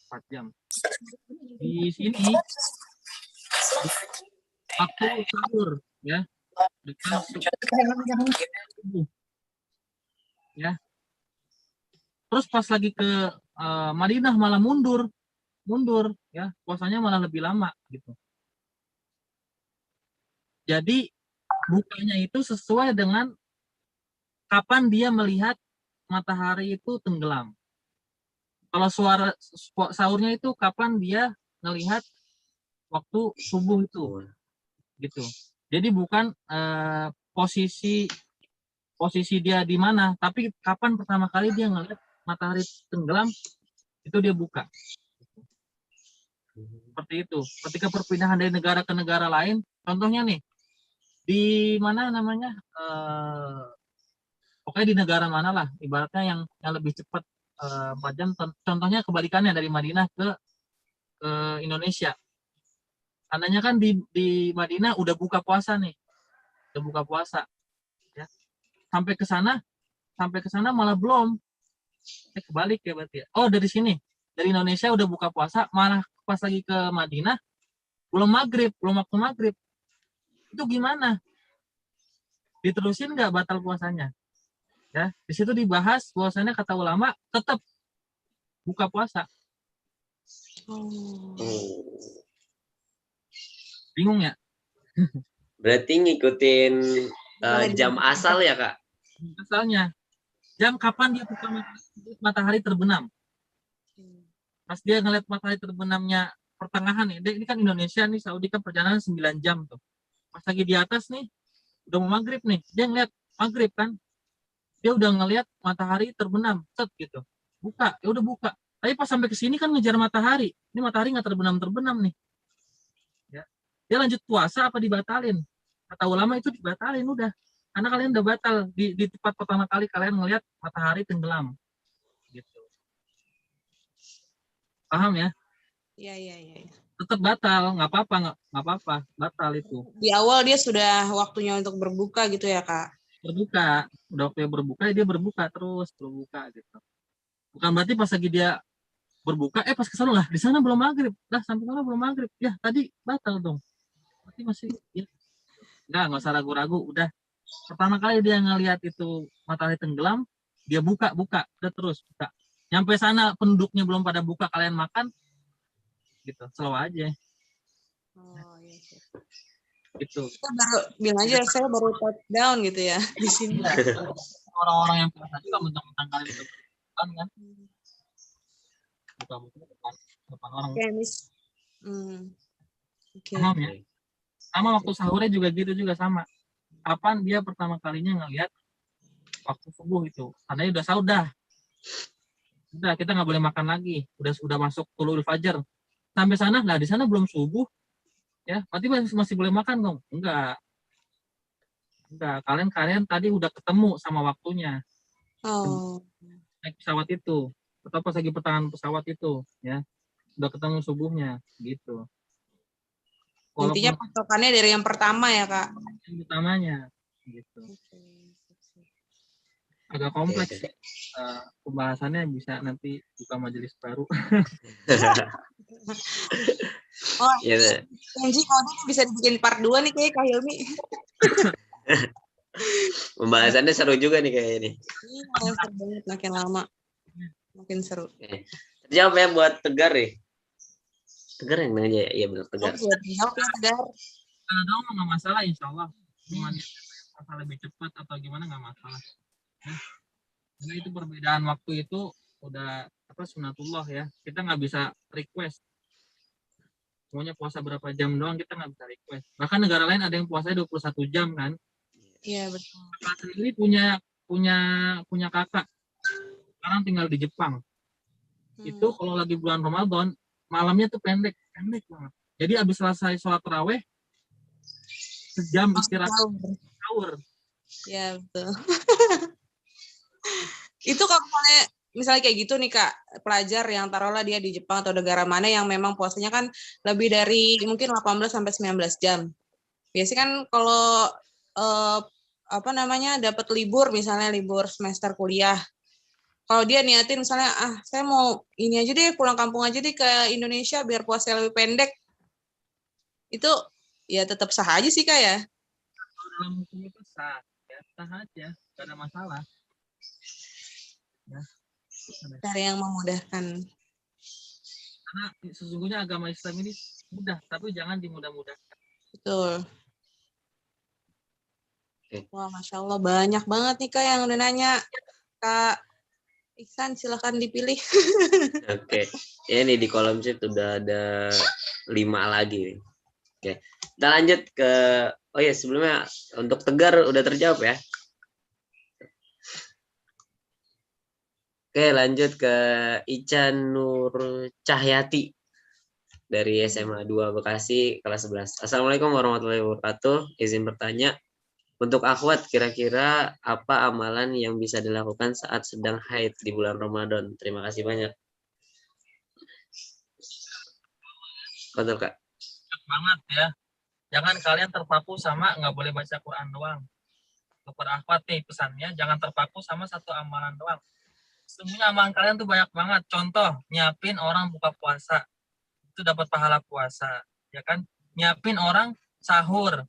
4 jam. Di sini waktu sahur ya. Dekat subuh. Ya. Terus pas lagi ke Madinah malah mundur ya, puasanya malah lebih lama gitu. Jadi bukanya itu sesuai dengan kapan dia melihat matahari itu tenggelam. Kalau sahurnya itu kapan dia melihat waktu subuh itu gitu. Jadi bukan posisi dia di mana, tapi kapan pertama kali dia ngelihat matahari tenggelam itu dia buka. Seperti itu. Ketika perpindahan dari negara ke negara lain, contohnya nih di mana namanya, pokoknya di negara mana lah, ibaratnya yang lebih cepat 4 jam. Contohnya kebalikannya dari Madinah ke Indonesia. Tandanya kan di Madinah udah buka puasa nih, udah buka puasa. Ya. Sampai ke sana malah belum. Kebalik ya berarti. Oh dari sini, dari Indonesia udah buka puasa, malah pas lagi ke Madinah belum waktu maghrib. Itu gimana? Diterusin nggak batal puasanya? Ya, di situ dibahas bahwasannya kata ulama tetap buka puasa. Bingung ya? Berarti ngikutin jam asal ya, Kak? Asalnya jam kapan dia buka matahari terbenam. Pas dia ngeliat matahari terbenamnya pertengahan nih, ini kan Indonesia nih, Saudi kan perjalanan 9 jam tuh. Pas lagi di atas nih, udah mau maghrib nih, dia ngeliat maghrib kan, dia udah ngeliat matahari terbenam, set gitu, buka, ya udah buka. Tapi pas sampai ke sini kan ngejar matahari, ini matahari nggak terbenam nih, ya. Dia lanjut puasa apa dibatalin? Kata ulama itu dibatalin udah, karena kalian udah batal di tempat pertama kali kalian ngeliat matahari tenggelam, gitu. Paham ya? Iya. Tetap batal, nggak apa-apa, batal itu. Di awal dia sudah waktunya untuk berbuka gitu ya, Kak? Berbuka, udah waktunya berbuka, dia berbuka terus, berbuka gitu. Bukan berarti pas lagi dia berbuka, pas kesana lah, di sana belum maghrib, sampai sana belum maghrib, ya tadi batal dong. Berarti masih, ya. Nggak usah ragu-ragu, udah. Pertama kali dia ngelihat itu matahari tenggelam, dia buka, udah terus buka. Nyampe sana penduduknya belum pada buka, kalian makan, gitu, slow aja. Oh iya. Gitu. Kita baru bilang aja, saya baru touch down gitu ya di sini. Orang-orang yang puasa juga mentang-mentang kalian itu kan, buka-buka depan orang. Oke, Miss. Paham ya? Sama waktu sahurnya juga gitu juga sama. Kapan dia pertama kalinya ngelihat waktu subuh itu? Tandanya udah sahur dah. Udah, kita nggak boleh makan lagi. Udah masuk Thuluul Fajar. Sampai sana, di sana belum subuh. Ya, berarti masih boleh makan dong? Enggak. Kalian tadi udah ketemu sama waktunya. Naik pesawat itu. Atau pas lagi pertengahan pesawat itu, ya. Udah ketemu subuhnya, gitu. Intinya patokannya dari yang pertama ya, Kak? Yang pertamanya, gitu. Agak kompleks sih. Pembahasannya bisa nanti buka majelis baru. Janji kalau bisa dibikin part 2 nih kayak Kak Hilmi. Pembahasannya seru juga nih kayak ini. Iya, seru banget, makin lama makin seru. Terjawab ya buat Tegar nih. Tegar yang nanya ya? Iya benar Tegar. Buat jawab ya, Tegar. Kalau dong nggak masalah, insya Allah. Cuma masalah lebih cepat atau gimana nggak masalah. Ya. Karena itu perbedaan waktu itu udah sunatullah ya. Kita nggak bisa request. Semuanya puasa berapa jam doang kita nggak bisa request. Bahkan negara lain ada yang puasanya 21 jam kan. Iya betul. Kakak sendiri punya kakak. Sekarang tinggal di Jepang. Itu kalau lagi bulan Ramadan malamnya tuh pendek banget. Jadi abis selesai sholat taraweh sejam istirahat sahur. Ya betul. Itu kalau misalnya kayak gitu nih Kak, pelajar yang taruhlah dia di Jepang atau negara mana yang memang puasanya kan lebih dari mungkin 18 sampai 19 jam. Biasanya kan kalau dapat libur, misalnya libur semester kuliah. Kalau dia niatin misalnya, saya mau ini aja deh, pulang kampung aja deh ke Indonesia biar puasa lebih pendek. Itu ya tetap sah aja sih Kak ya. Dalam hukum itu sah, ya sah aja, gak ada masalah. Ya. Cara yang memudahkan. Karena sesungguhnya agama Islam ini mudah, tapi jangan dimudah-mudahkan. Betul. Wah, Masya Allah, banyak banget nih Kak yang udah nanya. Kak Ihsan, silahkan dipilih. Oke. Ya nih di kolom chat udah ada 5 lagi nih. Oke. Kita lanjut ke sebelumnya untuk Tegar udah terjawab ya. Oke, lanjut ke Ica Nur Cahyati dari SMA 2 Bekasi kelas 11. Assalamualaikum warahmatullahi wabarakatuh. Izin bertanya, untuk akhwat kira-kira apa amalan yang bisa dilakukan saat sedang haid di bulan Ramadan? Terima kasih banyak. Betul Kak. Banget ya. Jangan kalian terpaku sama nggak boleh baca Quran doang. Kepada akhwat nih pesannya, jangan terpaku sama satu amalan doang. Semuanya amalan kalian tuh banyak banget. Contoh, nyiapin orang buka puasa. Itu dapat pahala puasa. Ya kan? Nyiapin orang sahur.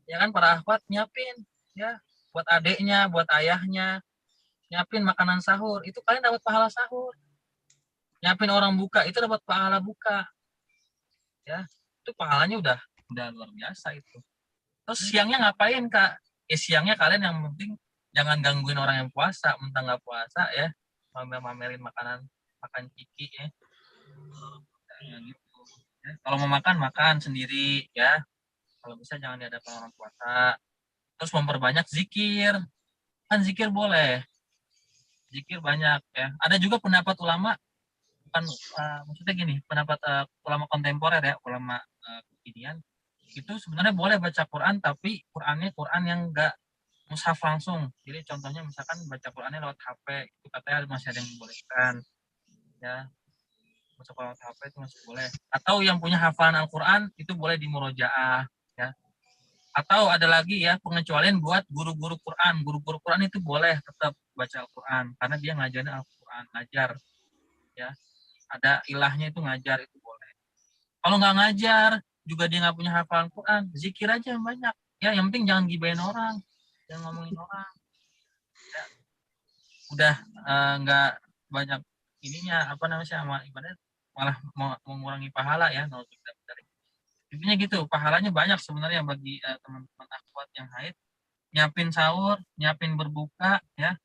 Ya kan, para akhwat nyiapin. Ya, buat adiknya, buat ayahnya. Nyiapin makanan sahur. Itu kalian dapat pahala sahur. Nyiapin orang buka. Itu dapat pahala buka. Ya, itu pahalanya udah luar biasa itu. Terus siangnya ngapain Kak? Ya siangnya kalian yang penting jangan gangguin orang yang puasa, mentang nggak puasa ya, mamerin makan ciki ya. Ya gitu. Ya, kalau mau makan sendiri ya. Kalau bisa jangan di hadapan orang puasa. Terus memperbanyak zikir. Kan zikir boleh. Zikir banyak ya. Ada juga pendapat ulama maksudnya gini, pendapat ulama kontemporer ya, ulama kekinian itu sebenarnya boleh baca Quran, tapi Qurannya Quran yang enggak mushaf langsung. Jadi contohnya misalkan baca Qurannya lewat HP, itu katanya masih ada yang dibolehkan. Ya, baca Quran lewat HP itu masih boleh. Atau yang punya hafalan Al-Quran itu boleh di murojaah. Ya. Atau ada lagi ya pengecualian buat guru-guru Quran. Guru-guru Quran itu boleh tetap baca Al-Quran karena dia ngajarin Al-Quran, ngajar. Ya, ada ilahnya itu ngajar itu boleh. Kalau nggak ngajar juga dia nggak punya hafalan Quran, zikir aja yang banyak. Ya, yang penting jangan gibahin orang, jangan ngomongin orang. Ya, udah nggak banyak ininya sama ibadah malah mengurangi pahala ya. Intinya gitu, pahalanya banyak sebenarnya bagi teman-teman akhwat yang haid. Nyiapin sahur, nyiapin berbuka ya.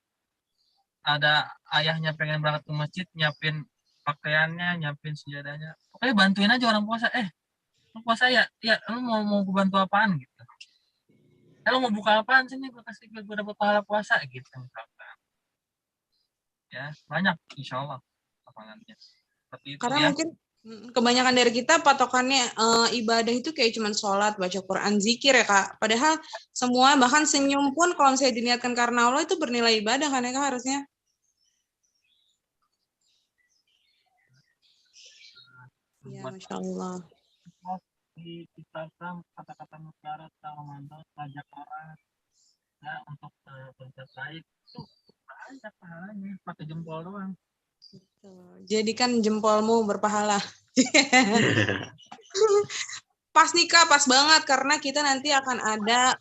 Ada ayahnya pengen berangkat ke masjid, nyiapin pakaiannya, nyiapin sejadahnya. Pokoknya bantuin aja orang puasa. Lu puasa ya lu mau bantu apaan gitu. Lu mau buka apaan sih nih, gue dapat pahala puasa gitu misalkan. Ya, banyak insyaallah pahalanya. Seperti itu Karena ya. mungkin kebanyakan dari kita patokannya ibadah itu kayak cuman sholat, baca Quran, zikir ya Kak. Padahal semua, bahkan senyum pun kalau misalnya diniatkan karena Allah itu bernilai ibadah kan ya Kak harusnya. Ya, Masya Allah. Diciptakan kata-kata mutiara Ramadan, pajak orang ya untuk berbuat baik itu banyak pahalanya, pakai jempol doang. Jadikan jempolmu berpahala. Pas nih Kak, pas banget karena kita nanti akan ada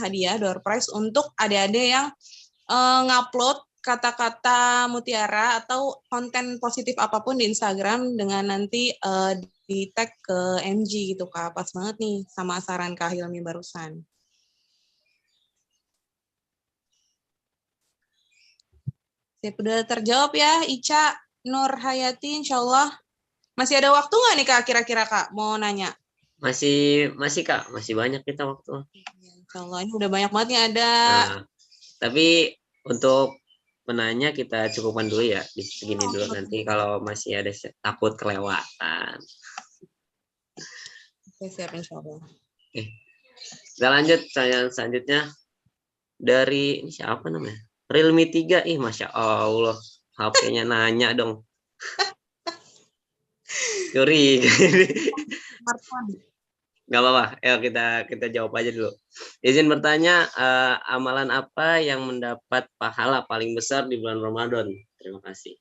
hadiah door prize untuk adik-adik yang ngupload kata-kata mutiara atau konten positif apapun di Instagram dengan nanti di tag ke MG gitu Kak. Pas banget nih sama saran Kak Hilmi barusan. Sip, udah terjawab ya Ica, Nur Hayati, insya Allah. Masih ada waktu nggak nih Kak kira-kira Kak mau nanya? Masih Kak, masih banyak kita waktu. Insya Allah, ini udah banyak banget nih ada. Nah, tapi untuk penanya kita cukupkan dulu ya di segini dulu, nanti kalau masih ada takut kelewatan. Oke, siap insya Allah. Kita lanjut pertanyaan selanjutnya dari ini siapa namanya? Realme 3. Ih, Masya Allah, HP-nya nanya dong. Curiga. Gak apa-apa, ayo kita jawab aja dulu. Izin bertanya, amalan apa yang mendapat pahala paling besar di bulan Ramadan? Terima kasih.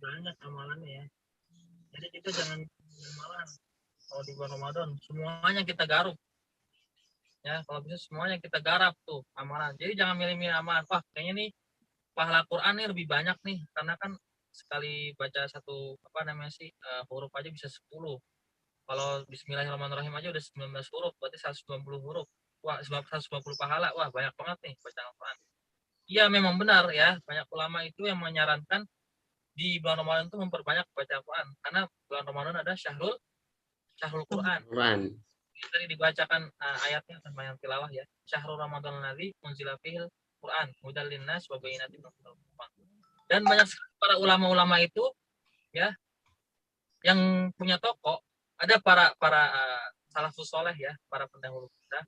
Banyak amalannya ya. Jadi kita jangan amalan kalau di bulan Ramadan semuanya kita garap. Ya, kalau bisa semuanya kita garap tuh amalan. Jadi jangan milih-milih amalan. Wah, kayaknya nih pahala Quran nih lebih banyak nih karena kan sekali baca satu huruf aja bisa 10. Kalau Bismillahirrahmanirrahim aja udah 19 huruf, berarti 190 huruf. Wah, 190 pahala. Wah, banyak banget nih baca Al-Quran. Iya, memang benar ya. Banyak ulama itu yang menyarankan di bulan Ramadan itu memperbanyak baca Al-Quran. Karena bulan Ramadan ada syahrul Quran. Tadi dibacakan ayatnya sama yang tilawah ya. Syahrul Ramadan alladzi unzila fihil Quran hudal linnas wa bayyinatin minal huda. Dan banyak para ulama-ulama itu ya yang punya toko, ada para salafus soleh ya, para pendahulu kita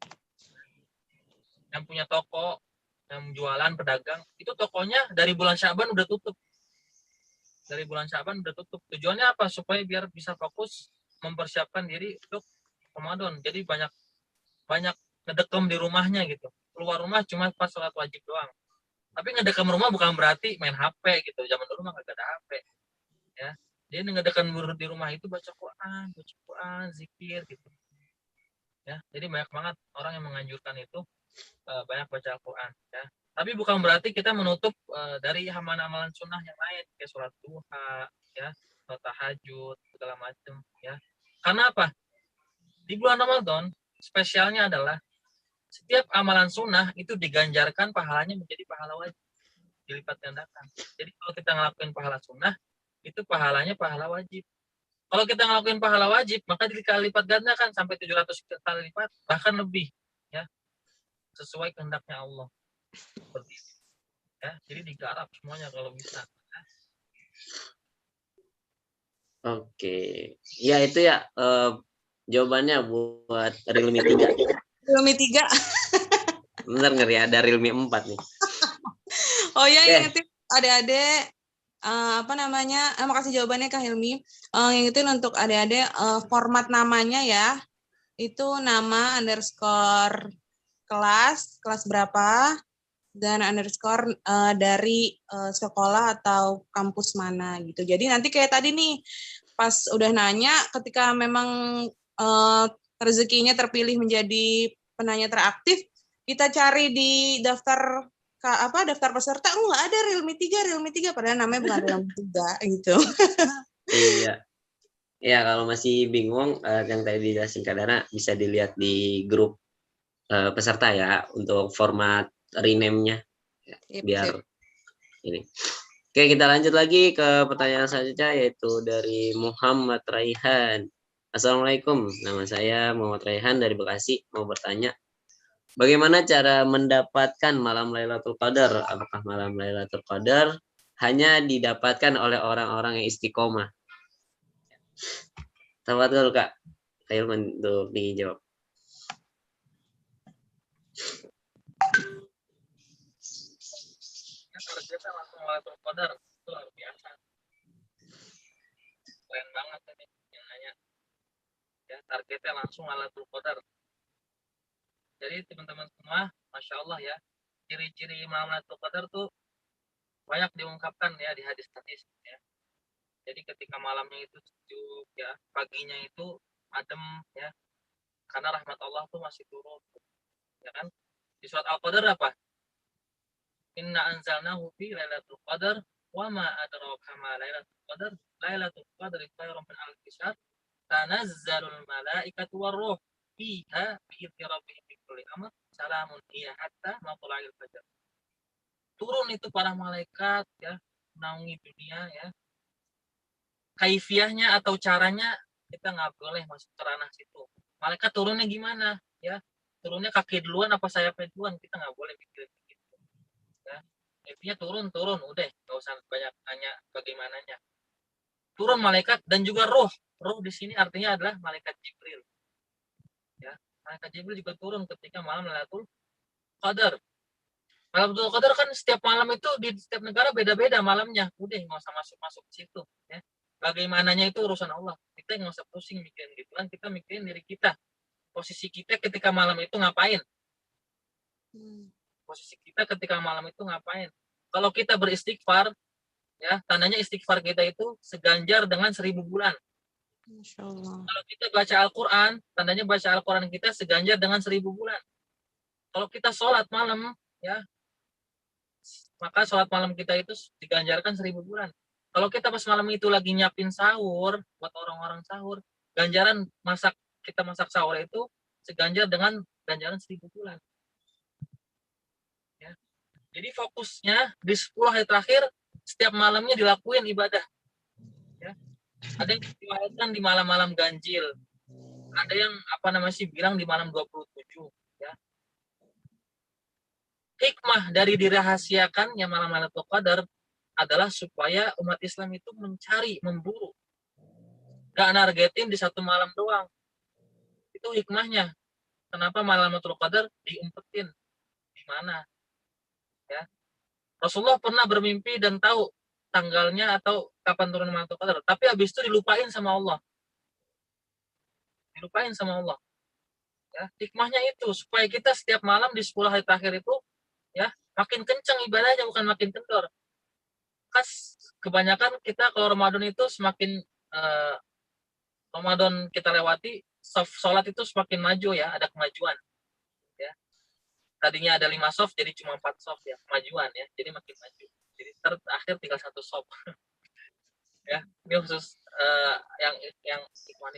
yang punya toko, yang jualan, pedagang, itu tokonya dari bulan Syaban udah tutup. Dari bulan Syaban udah tutup. Tujuannya apa? Supaya biar bisa fokus mempersiapkan diri untuk Ramadan. Jadi banyak ngedekem di rumahnya gitu. Keluar rumah cuma pas sholat wajib doang. Tapi ngedekem rumah bukan berarti main HP gitu. Zaman dulu mah gak ada HP. Ya. Jadi ngedekem di rumah itu baca Quran, zikir gitu. Ya. Jadi banyak banget orang yang menganjurkan itu banyak baca Al-Quran. Ya. Tapi bukan berarti kita menutup dari amalan-amalan sunnah yang lain kayak sholat duha, ya, sholat tahajud, segala macam. Ya. Karena apa? Di bulan Ramadan spesialnya adalah setiap amalan sunnah itu diganjarkan pahalanya menjadi pahala wajib, dilipat gandakan. Jadi kalau kita ngelakuin pahala sunnah, itu pahalanya pahala wajib. Kalau kita ngelakuin pahala wajib, maka dikali lipat gandakan sampai 700 kali lipat, bahkan lebih, ya, sesuai kehendaknya Allah. Seperti itu. Ya, jadi digarap semuanya kalau bisa. Oke, ya itu ya jawabannya buat Realme 3. Realme 3. Bener ngeri ada Realme 4 nih. Oh ya, ingetin adik-adik makasih jawabannya Kak Hilmi. Ingetin untuk adik-adik format namanya ya. Itu nama underscore kelas berapa, dan underscore dari sekolah atau kampus mana gitu. Jadi nanti kayak tadi nih, pas udah nanya, ketika memang rezekinya terpilih menjadi penanya teraktif, kita cari di daftar peserta, nggak ada Realme 3, padahal namanya bukan Realme 3 gitu. Iya. Ya, kalau masih bingung yang tadi dijelasin Kak Dana, bisa dilihat di grup peserta ya untuk format rename-nya. Biar ini. Oke, kita lanjut lagi ke pertanyaan selanjutnya, yaitu dari Muhammad Raihan. Assalamualaikum, nama saya Muhammad Raihan dari Bekasi, mau bertanya, bagaimana cara mendapatkan malam Lailatul Qadar? Apakah malam Lailatul Qadar hanya didapatkan oleh orang-orang yang istiqomah? Tafadhol Kak, ayo untuk dijawab. Targetnya langsung Lailatul Qadar, itu luar biasa. Keren banget ini yang nanya. Ya, targetnya langsung Lailatul Qadar. Jadi teman-teman semua, Masya Allah ya, ciri-ciri malam Lailatul Qadar tuh banyak diungkapkan ya di hadis-hadis ya. Jadi ketika malamnya itu sejuk ya, paginya itu adem ya, karena rahmat Allah tuh masih turun. ya kan? Di surat Al-Qadar apa? Inna anzalnahu fi lailatul qadar wa ma adraka ma lailatul qadar. Lailatul qadri khairun min alfi syahr. Tanazzalul malaikatu waruh fiha bi'izni rabbihim min kulli amr. Salamun hiya hatta matla'il fajr. Turun itu para malaikat ya, menaungi dunia ya. Kaifiahnya atau caranya kita nggak boleh masuk ke ranah situ. Malaikat turunnya gimana ya? Turunnya kaki duluan apa sayapnya duluan, kita nggak boleh mikirin begitu ya. Intinya turun udah, nggak usah banyak tanya bagaimananya. Turun malaikat dan juga roh di sini artinya adalah malaikat Jibril ya. Malaikat Jibril juga turun ketika malam Lailatul Qadar. Malam Lailatul Qadar kan setiap malam itu di setiap negara beda-beda malamnya, udah nggak usah masuk ke situ ya. Bagaimananya itu urusan Allah, kita nggak usah pusing mikirin gitu kan, kita mikirin diri kita, posisi kita ketika malam itu ngapain. Posisi kita ketika malam itu ngapain. Kalau kita beristighfar ya, tandanya istighfar kita itu seganjar dengan 1000 bulan. Masya Allah. Kalau kita baca Al-Quran, tandanya baca Al-Quran kita seganjar dengan 1000 bulan. Kalau kita sholat malam ya, maka sholat malam kita itu diganjarkan 1000 bulan. Kalau kita pas malam itu lagi nyiapin sahur buat orang-orang sahur, ganjaran kita masak sahur itu seganjar dengan ganjaran 1000 bulan. Ya. Jadi fokusnya di 10 hari terakhir setiap malamnya dilakuin ibadah. Ya. Ada yang diwajibkan di malam-malam ganjil. Ada yang bilang di malam 27. Ya. Hikmah dari dirahasiakannya malam Lailatul Qadar adalah supaya umat Islam itu mencari, memburu. Gak nargetin di satu malam doang. Itu hikmahnya. Kenapa malam Lailatul Qadar diumpetin? Di mana? Ya. Rasulullah pernah bermimpi dan tahu tanggalnya atau kapan turun Lailatul Qadar. Tapi habis itu dilupain sama Allah. Dilupain sama Allah. Ya. Hikmahnya itu, supaya kita setiap malam di 10 hari terakhir itu, ya, makin kencang ibadahnya, bukan makin kendor. Kebanyakan kita kalau Ramadan itu semakin Ramadan kita lewati, sholat itu semakin maju ya, ada kemajuan ya. Tadinya ada 5 soft jadi cuma 4 soft ya, kemajuan ya, jadi makin maju. Jadi terakhir tinggal 1 soft. Ya, ini khusus yang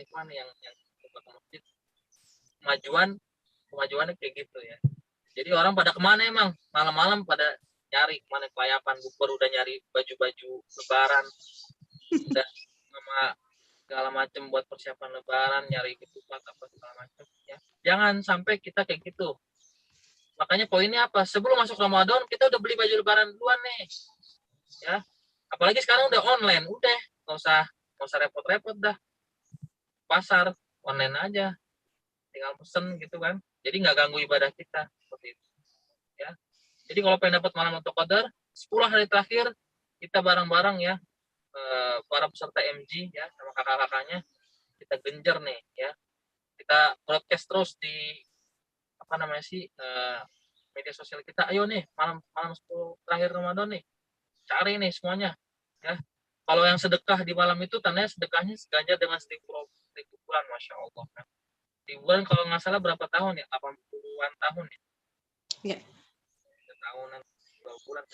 ikhwan yang masjid, kemajuannya kayak gitu ya. Jadi orang pada kemana emang? Malam-malam pada nyari kemana kelayapan, bukber, udah nyari baju-baju lebaran, udah sama segala macam buat persiapan lebaran, nyari ketupat apa segala macam ya. Jangan sampai kita kayak gitu. Makanya poinnya apa? Sebelum masuk Ramadan kita udah beli baju lebaran duluan nih. Ya. Apalagi sekarang udah online, udah nggak usah repot-repot dah. Pasar online aja. Tinggal pesen gitu kan. Jadi nggak ganggu ibadah kita seperti itu. Ya. Jadi kalau pengen dapat malam Lailatul Qadar, 10 hari terakhir kita bareng-bareng ya, para peserta MG ya sama kakak-kakaknya, kita genjar nih ya. Kita broadcast terus di media sosial kita. Ayo nih malam 10 terakhir Ramadan nih. Cari nih semuanya ya. Kalau yang sedekah di malam itu tandanya sedekahnya seganjar dengan 1000 bulan, Masya Allah. Kan. Di bulan kalau nggak salah berapa tahun ya? 80-an tahun ya. Iya. Tahunan 2 bulan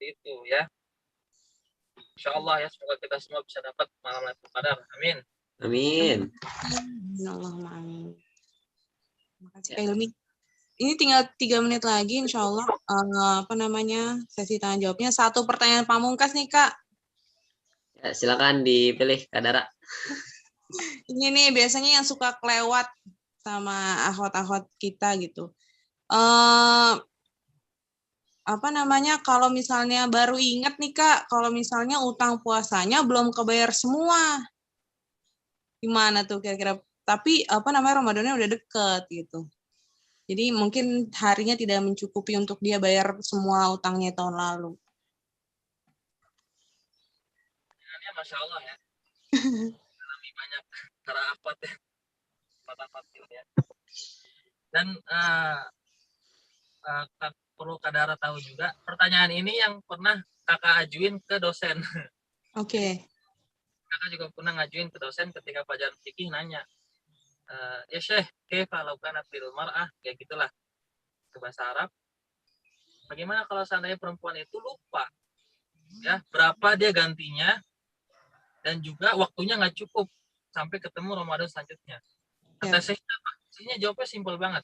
itu ya. Insya Allah ya, semoga kita semua bisa dapat malam Lailatul Qadar. Amin. Amin. Allahumma amin. Terima kasih Kak Hilmi. Ini tinggal 3 menit lagi insya Allah sesi tanya jawabnya. 1 pertanyaan pamungkas nih Kak. Ya, silakan dipilih Kak Dara. Ini nih biasanya yang suka kelewat sama akhwat-akhwat kita gitu. Kalau misalnya baru ingat nih Kak, kalau misalnya utang puasanya belum kebayar semua. Gimana tuh kira-kira? Tapi Ramadannya udah deket gitu. Jadi mungkin harinya tidak mencukupi untuk dia bayar semua utangnya tahun lalu. Ya, Masya Allah ya. Alami banyak tarafat ya. Ya. Dan perlu Kak Dara tahu juga, pertanyaan ini yang pernah Kakak ajuin ke dosen. Oke. Kakak juga pernah ngajuin ke dosen ketika pelajaran fikih nanya, Ya Syekh, kaifa law kanat lil mar'ah, ya gitulah ke bahasa Arab. Bagaimana kalau seandainya perempuan itu lupa ya berapa dia gantinya dan juga waktunya nggak cukup sampai ketemu Ramadan selanjutnya. Kata Syekh apa? Syekhnya jawabnya simpel banget.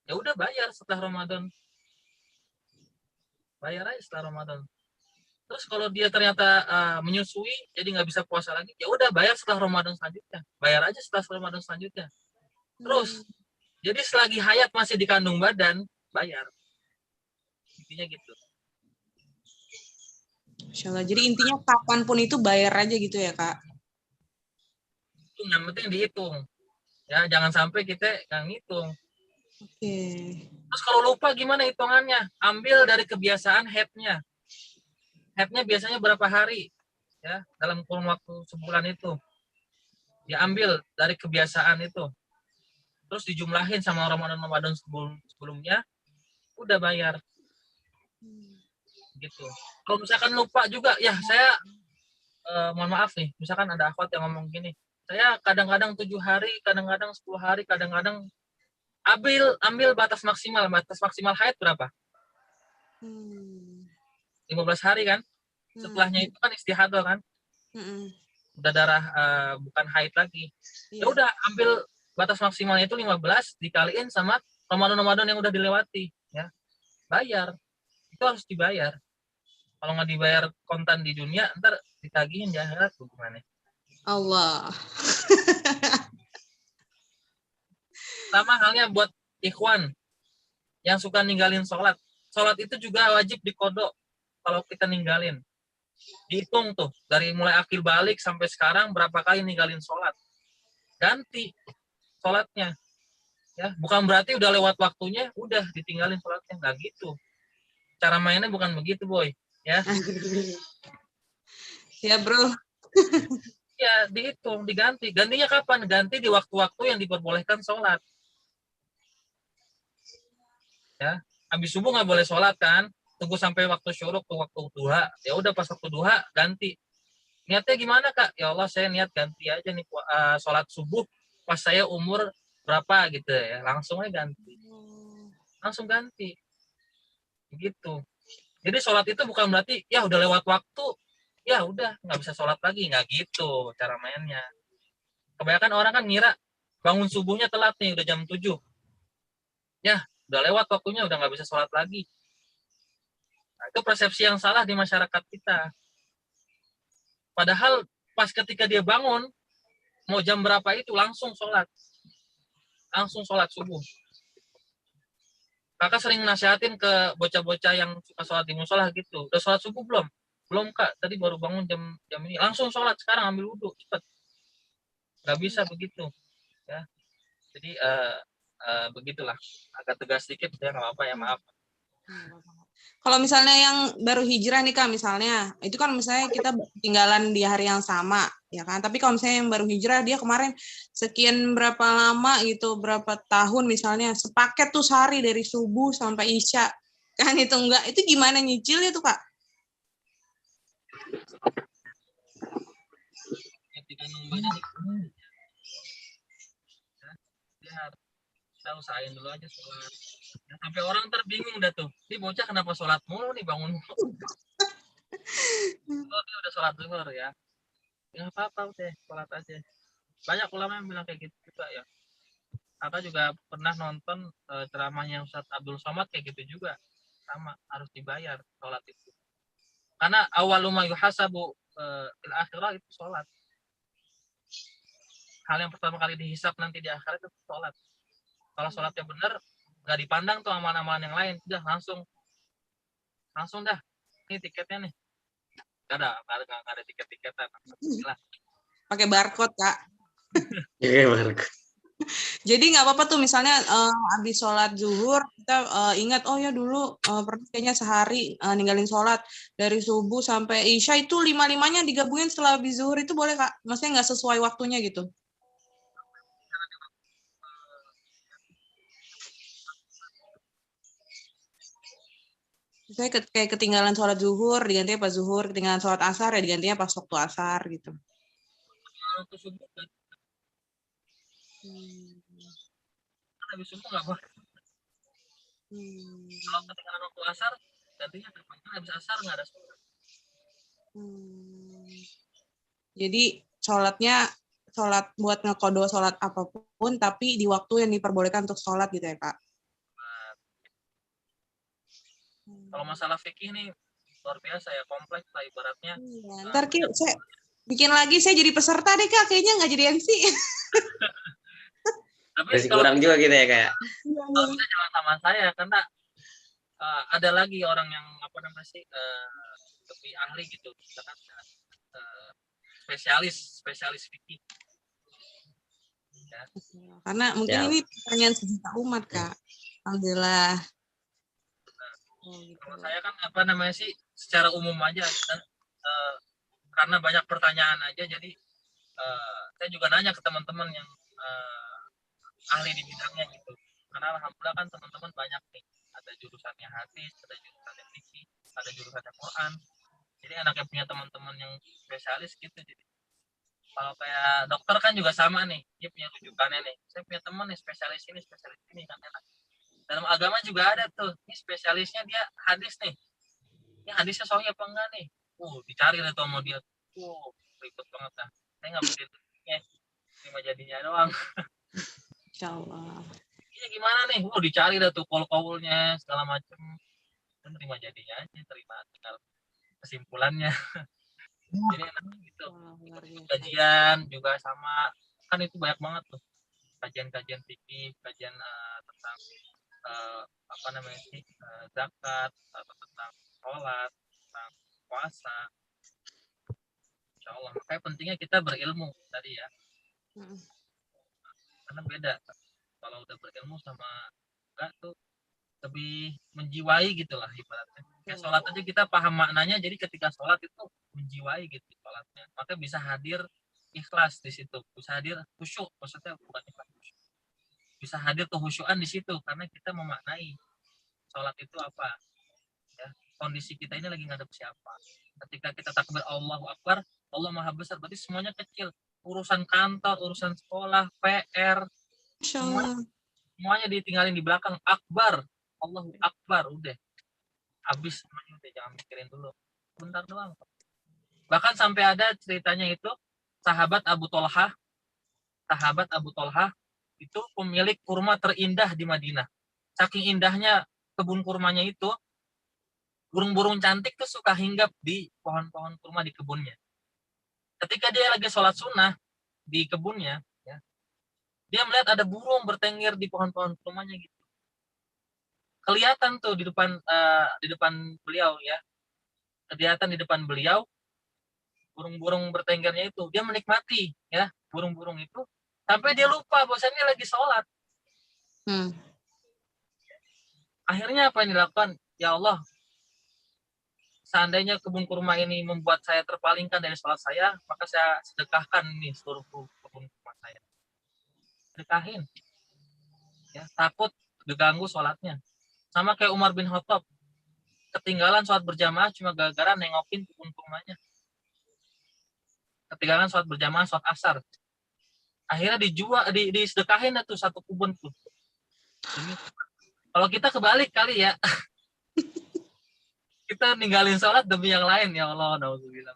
Ya udah bayar setelah Ramadan. Bayar aja setelah Ramadan. Terus kalau dia ternyata menyusui jadi nggak bisa puasa lagi, ya udah bayar setelah Ramadan selanjutnya. Bayar aja setelah Ramadan selanjutnya. Terus jadi selagi hayat masih dikandung badan, bayar. Intinya gitu. Masya Allah. Jadi intinya kapanpun itu bayar aja gitu ya Kak? Itu yang penting dihitung. Ya jangan sampai kita nggak ngitung. Oke. Terus kalau lupa gimana hitungannya? Ambil dari kebiasaan headnya. Headnya biasanya berapa hari? Ya dalam kurun waktu sebulan itu. Diambil dari kebiasaan itu. Terus dijumlahin sama Ramadan sebelumnya, udah bayar. Gitu. Kalau misalkan lupa juga, ya saya mohon maaf nih, misalkan ada akhwat yang ngomong gini, saya kadang-kadang 7 hari, kadang-kadang 10 hari, kadang-kadang ambil batas maksimal haid berapa? 15 hari kan? Setelahnya itu kan istihadah kan? Udah darah bukan haid lagi. Ya udah ambil batas maksimalnya itu 15 dikaliin sama Ramadan yang udah dilewati, ya. Bayar. Itu harus dibayar. Kalau nggak dibayar kontan di dunia, ntar ditagihin di akhirat gimana? Allah. Sama halnya buat ikhwan yang suka ninggalin sholat. Sholat itu juga wajib dikodok kalau kita ninggalin. Dihitung tuh, dari mulai akil balik sampai sekarang berapa kali ninggalin sholat. Ganti sholatnya. Ya, bukan berarti udah lewat waktunya, udah ditinggalin sholatnya. Nggak gitu. Cara mainnya bukan begitu, boy. Ya, ya bro. ya dihitung, diganti. Gantinya kapan? Ganti di waktu-waktu yang diperbolehkan sholat. Ya, habis subuh nggak boleh sholat kan? Tunggu sampai waktu syuruk, tuh waktu duha. Ya udah pas waktu duha ganti. Niatnya gimana Kak? Ya Allah saya niat ganti aja nih sholat subuh pas saya umur berapa gitu ya. Langsung aja ganti. Langsung ganti. Begitu. Jadi sholat itu bukan berarti ya udah lewat waktu, ya udah nggak bisa sholat lagi, nggak gitu cara mainnya. Kebanyakan orang kan ngira bangun subuhnya telat nih udah jam 7. Ya udah lewat waktunya, udah nggak bisa sholat lagi. Nah, itu persepsi yang salah di masyarakat kita. Padahal pas ketika dia bangun, mau jam berapa itu langsung sholat subuh. Kakak sering nasihatin ke bocah-bocah yang suka sholat di musola gitu. Udah sholat subuh belum? Belum Kak, tadi baru bangun jam ini. Langsung sholat sekarang, ambil wudhu cepet. Gak bisa begitu. Ya, jadi begitulah. Agak tegas sedikit ya, nggak apa-apa ya, maaf. Kalau misalnya yang baru hijrah nih Kak, misalnya, itu kan misalnya kita tinggalan di hari yang sama, ya kan? Tapi kalau misalnya yang baru hijrah, dia kemarin sekian berapa lama gitu, berapa tahun misalnya, sepaket tuh sehari dari subuh sampai isya, kan itu enggak, itu gimana nyicilnya tuh Kak? Ketika badan dia harus kita usahain dulu aja sholat. Ya, sampai orang terbingung dah tuh. Ini bocah kenapa sholat mulu nih, bangun mulu. Oh, dia udah sholat zuhur ya. Ya apa-apa udah, sholat aja. Banyak ulama yang bilang kayak gitu juga ya. Kakak juga pernah nonton ceramahnya Ustadz Abdul Somad kayak gitu juga. Sama, harus dibayar sholat itu. Karena awaluma yuhasabu fil akhirah itu sholat. Hal yang pertama kali dihisap nanti di akhirat itu sholat. Kalau sholatnya benar, nggak dipandang tuh amalan-amalan yang lain, udah langsung dah. Ini tiketnya nih. Nggak ada tiket-tiketan. Pakai barcode Kak. Iya, barcode. Jadi nggak apa-apa tuh misalnya habis sholat zuhur kita ingat oh ya dulu pernah kayaknya sehari ninggalin sholat dari subuh sampai isya itu 5-5-nya digabungin setelah habis zuhur itu boleh Kak? Maksudnya nggak sesuai waktunya gitu? Misalnya kayak ketinggalan sholat zuhur digantinya pas zuhur, ketinggalan sholat asar ya digantinya pas waktu asar gitu. Kan habis subuh nggak boleh. Kalau ketinggalan waktu asar, gantinya kapan? Kan habis asar nggak ada sholat. Jadi sholat buat ngekodo sholat apapun, tapi di waktu yang diperbolehkan untuk sholat gitu ya Kak? Kalau masalah fikih nih luar biasa ya, kompleks lah ibaratnya. Ntar saya bikin lagi, saya jadi peserta deh Kak, kayaknya nggak jadi MC. Tapi Masih kalau kurang juga kita ya kayak. kalau bisa jangan sama saya, karena ada lagi orang yang lebih ahli gitu, misalkan spesialis fikih. Ya. Karena mungkin ini pertanyaan sejuta umat Kak. Alhamdulillah. Kalau saya kan secara umum aja, karena banyak pertanyaan aja, jadi saya juga nanya ke teman-teman yang ahli di bidangnya gitu. Karena alhamdulillah kan teman-teman banyak nih, ada jurusannya hadis, ada jurusannya fikih, ada jurusannya Quran. Jadi anaknya punya teman-teman yang spesialis gitu. Jadi kalau kayak dokter kan juga sama nih, dia punya rujukannya nih. Saya punya teman nih spesialis ini kan enak. Dalam agama juga ada tuh, ini spesialisnya dia hadis nih. Ini hadisnya sahih apa enggak nih? Dicari deh tuh sama dia. Ribet banget dah. Saya nggak bikin cuma jadinya doang. Insyaallah. Ini gimana nih? Dicari dah tuh kol-kolnya segala macem. Dan terima jadinya aja, terima tinggal kesimpulannya. Jadi enak gitu. Kajian juga sama, kan itu banyak banget tuh. Kajian-kajian fikih, kajian tentang zakat, atau tentang sholat, tentang puasa. Insya Allah. Makanya pentingnya kita berilmu tadi ya. Karena beda. Kalau udah berilmu sama enggak tuh lebih menjiwai gitulah ibaratnya. Kayak sholat aja kita paham maknanya, jadi ketika sholat itu menjiwai gitu sholatnya. Maka bisa hadir ikhlas di situ, bisa hadir khusyuk, maksudnya bukan ikhlas, bisa hadir kehusyuan di situ karena kita memaknai sholat itu apa. Ya, kondisi kita ini lagi ngadep siapa. Ketika kita takbir Allahu Akbar, Allah Maha Besar, berarti semuanya kecil. Urusan kantor, urusan sekolah, PR, semuanya ditinggalin di belakang. Akbar, Allahu Akbar, udah habis semuanya, udah jangan mikirin dulu, bentar doang. Bahkan sampai ada ceritanya itu sahabat Abu Tolhah itu pemilik kurma terindah di Madinah. Saking indahnya kebun kurmanya itu, burung-burung cantik tuh suka hinggap di pohon-pohon kurma di kebunnya. Ketika dia lagi sholat sunnah di kebunnya, ya, dia melihat ada burung bertengger di pohon-pohon kurmanya gitu. Kelihatan tuh di depan beliau ya, kelihatan di depan beliau burung-burung bertenggernya itu. Dia menikmati ya burung-burung itu sampai dia lupa bahwasannya lagi sholat. Akhirnya apa yang dilakukan? Ya Allah, seandainya kebun kurma ini membuat saya terpalingkan dari sholat saya, maka saya sedekahkan nih seluruh kebun kurma saya. Sedekahin. Ya, takut diganggu sholatnya. Sama kayak Umar bin Khattab, ketinggalan sholat berjamaah cuma gara-gara nengokin kebun kurmanya. Ketinggalan sholat berjamaah, sholat asar. Akhirnya disedekahin tuh satu kebun tuh. Kalau kita kebalik kali ya. Kita ninggalin sholat demi yang lain, ya Allah, naudzubillah.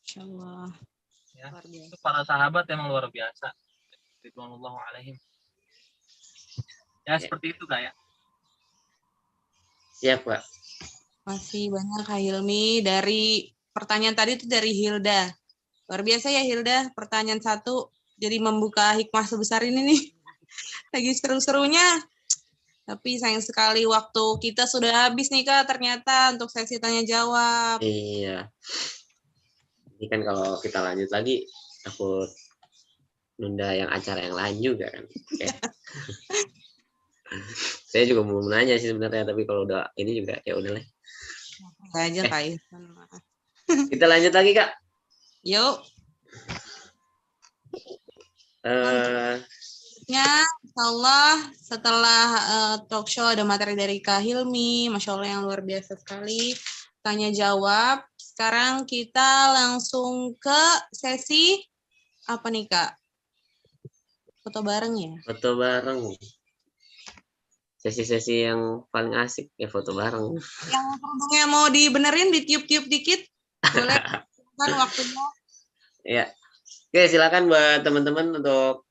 Insyaallah. Ya, itu para sahabat emang luar biasa. Ridwanullahu alaihim. Ya, seperti itu Kak ya. Siap Pak. Masih banyak Kak Hilmi. Dari pertanyaan tadi itu dari Hilda. Luar biasa ya Hilda, pertanyaan satu jadi membuka hikmah sebesar ini nih. Lagi seru-serunya. Tapi sayang sekali waktu kita sudah habis nih Kak, ternyata untuk sesi tanya jawab. Iya. Ini kan kalau kita lanjut lagi, takut nunda yang acara yang lain juga kan. Okay. Saya juga mau nanya sih sebenarnya, tapi kalau udah ini juga ya udahlah. Aja Kak. Kita lanjut lagi Kak. Yuk. Insyaallah setelah talk show ada materi dari Kak Hilmi, Masya Allah yang luar biasa sekali. Tanya jawab. Sekarang kita langsung ke sesi Apa nih Kak? Foto bareng ya? Foto bareng. Sesi-sesi yang paling asik ya foto bareng. Yang kerudungnya mau dibenerin, ditiup-tiup dikit, boleh kan waktunya. Ya. Oke, silakan buat teman-teman untuk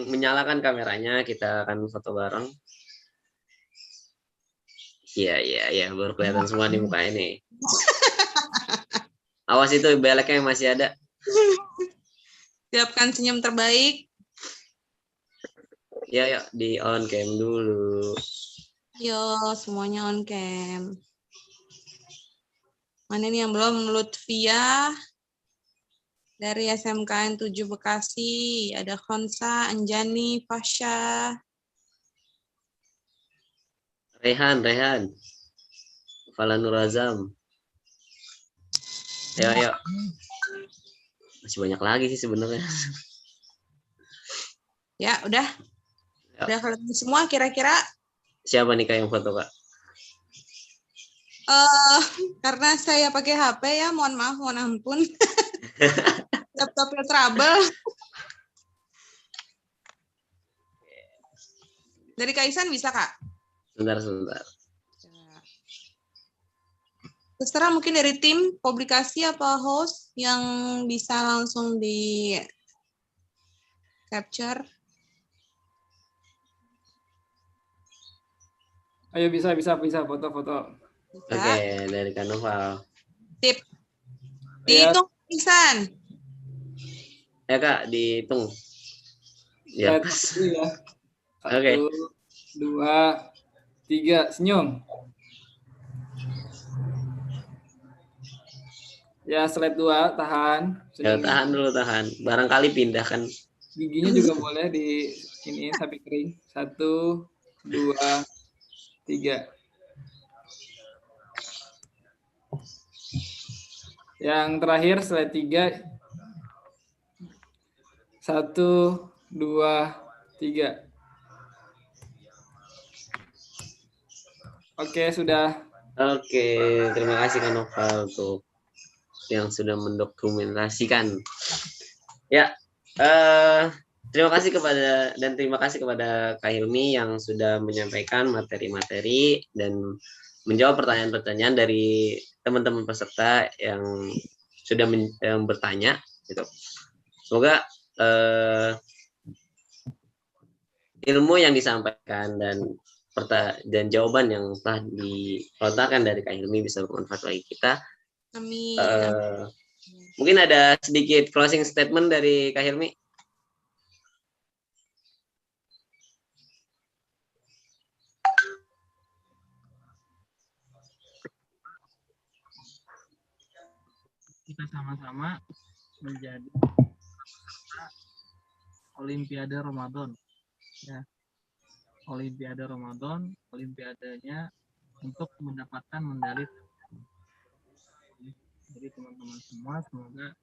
menyalakan kameranya, kita akan foto bareng. Iya, baru kelihatan semua nih muka ini. Awas itu beleknya yang masih ada. Siapkan senyum terbaik. Ya, di on cam dulu. Yo, semuanya on cam. Mana nih yang belum? Lutfia dari SMKN 7 Bekasi. Ada Khonsa, Anjani, Fasya. Rehan. Falanur Azam. Ayo. Masih banyak lagi sih sebenarnya. Ya, udah. Ya. Udah kelihatan semua kira-kira. Siapa nih Kak yang foto Kak? Karena saya pakai HP ya, mohon maaf, mohon ampun. Laptopnya trouble. Dari Kaisan bisa, Kak? Sebentar. Terserah mungkin dari tim publikasi apa host yang bisa langsung di capture. Ayo bisa foto-foto. Oke, dari Kanoval. Tip. Dihitung Kaisan. Ya Kak, dihitung. Ya. Ya. 1, Oke. 2, 3, senyum. Ya, slide 2, tahan. Ya, tahan. Barangkali pindahkan. Giginya juga boleh di ini sampai kering. 1, 2, 3. Yang terakhir slide 3. 1, 2, 3. Oke, sudah. Oke, terima kasih Kak Noval untuk yang sudah mendokumentasikan. Ya, terima kasih kepada Kak Hilmi yang sudah menyampaikan materi-materi dan menjawab pertanyaan-pertanyaan dari teman-teman peserta yang sudah bertanya. Gitu. Semoga ilmu yang disampaikan dan jawaban yang telah dilontarkan dari Kak Hilmi bisa bermanfaat bagi kita. Amin. Mungkin ada sedikit closing statement dari Kak Hilmi. Kita sama-sama menjadi Olimpiade Ramadan. Ya. Olimpiade Ramadan, olimpiadanya untuk mendapatkan medali. Jadi teman-teman semua, semoga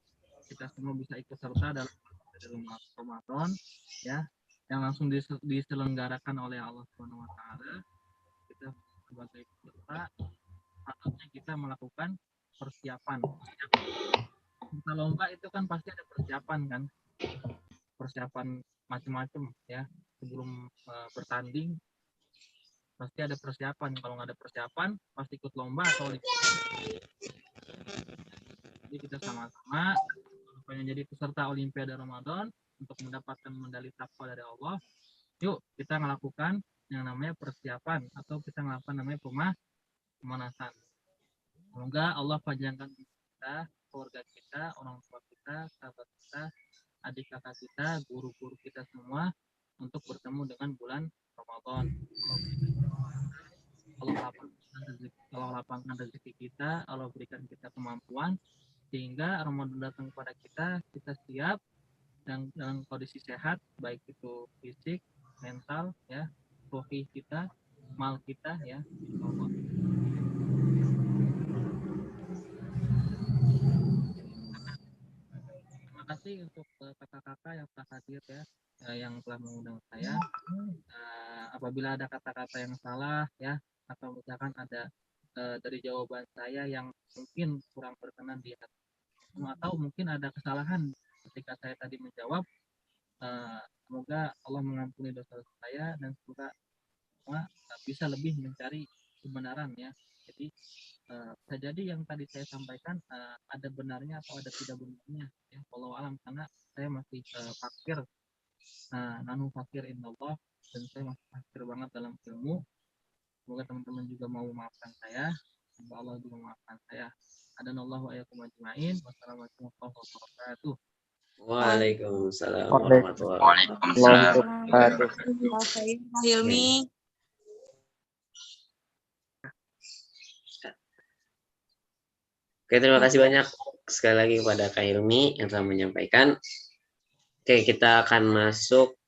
kita semua bisa ikut serta dalam Ramadan, ya, yang langsung diselenggarakan oleh Allah Subhanahu Wa Taala. Kita sebagai peserta, patutnya kita melakukan persiapan. Kita lomba itu kan pasti ada persiapan kan, persiapan macam-macam ya. Sebelum bertanding pasti ada persiapan. Kalau nggak ada persiapan pasti ikut lomba atau jadi kita sama-sama pengen jadi peserta Olimpiade Ramadan untuk mendapatkan medali takwa dari Allah. Yuk kita melakukan yang namanya persiapan atau kita melakukan namanya pemanasan. Semoga Allah panjangkan kita, keluarga kita, orang tua kita, sahabat kita, adik kakak kita, guru-guru kita semua untuk bertemu dengan bulan Ramadan. Allah lapangkan rezeki kita, Allah berikan kita kemampuan sehingga Ramadan datang kepada kita, kita siap dan dalam kondisi sehat, baik itu fisik, mental, ya, rohi kita, mal kita, ya, Allah. Terima kasih untuk kakak-kakak yang telah hadir ya, yang telah mengundang saya. Apabila ada kata-kata yang salah ya, atau misalkan ada dari jawaban saya yang mungkin kurang berkenan di hati, atau mungkin ada kesalahan ketika saya tadi menjawab. Semoga Allah mengampuni dosa saya dan semoga semua bisa lebih mencari kebenaran ya. Jadi bisa jadi yang tadi saya sampaikan ada benarnya atau ada tidak benarnya ya. Wallahu alam, karena saya masih fakir, nanu fakir indallah, dan saya masih fakir banget dalam ilmu. Semoga teman-teman juga mau memaafkan saya, semoga Allah juga memaafkan saya. Adanallahu wa iyyakum ajma'in. Wassalamualaikum warahmatullahi wabarakatuh. Waalaikumsalam warahmatullahi wabarakatuh. Pak Hilmi. Oke, terima kasih banyak sekali lagi kepada Kak Hilmi yang telah menyampaikan. Oke, kita akan masuk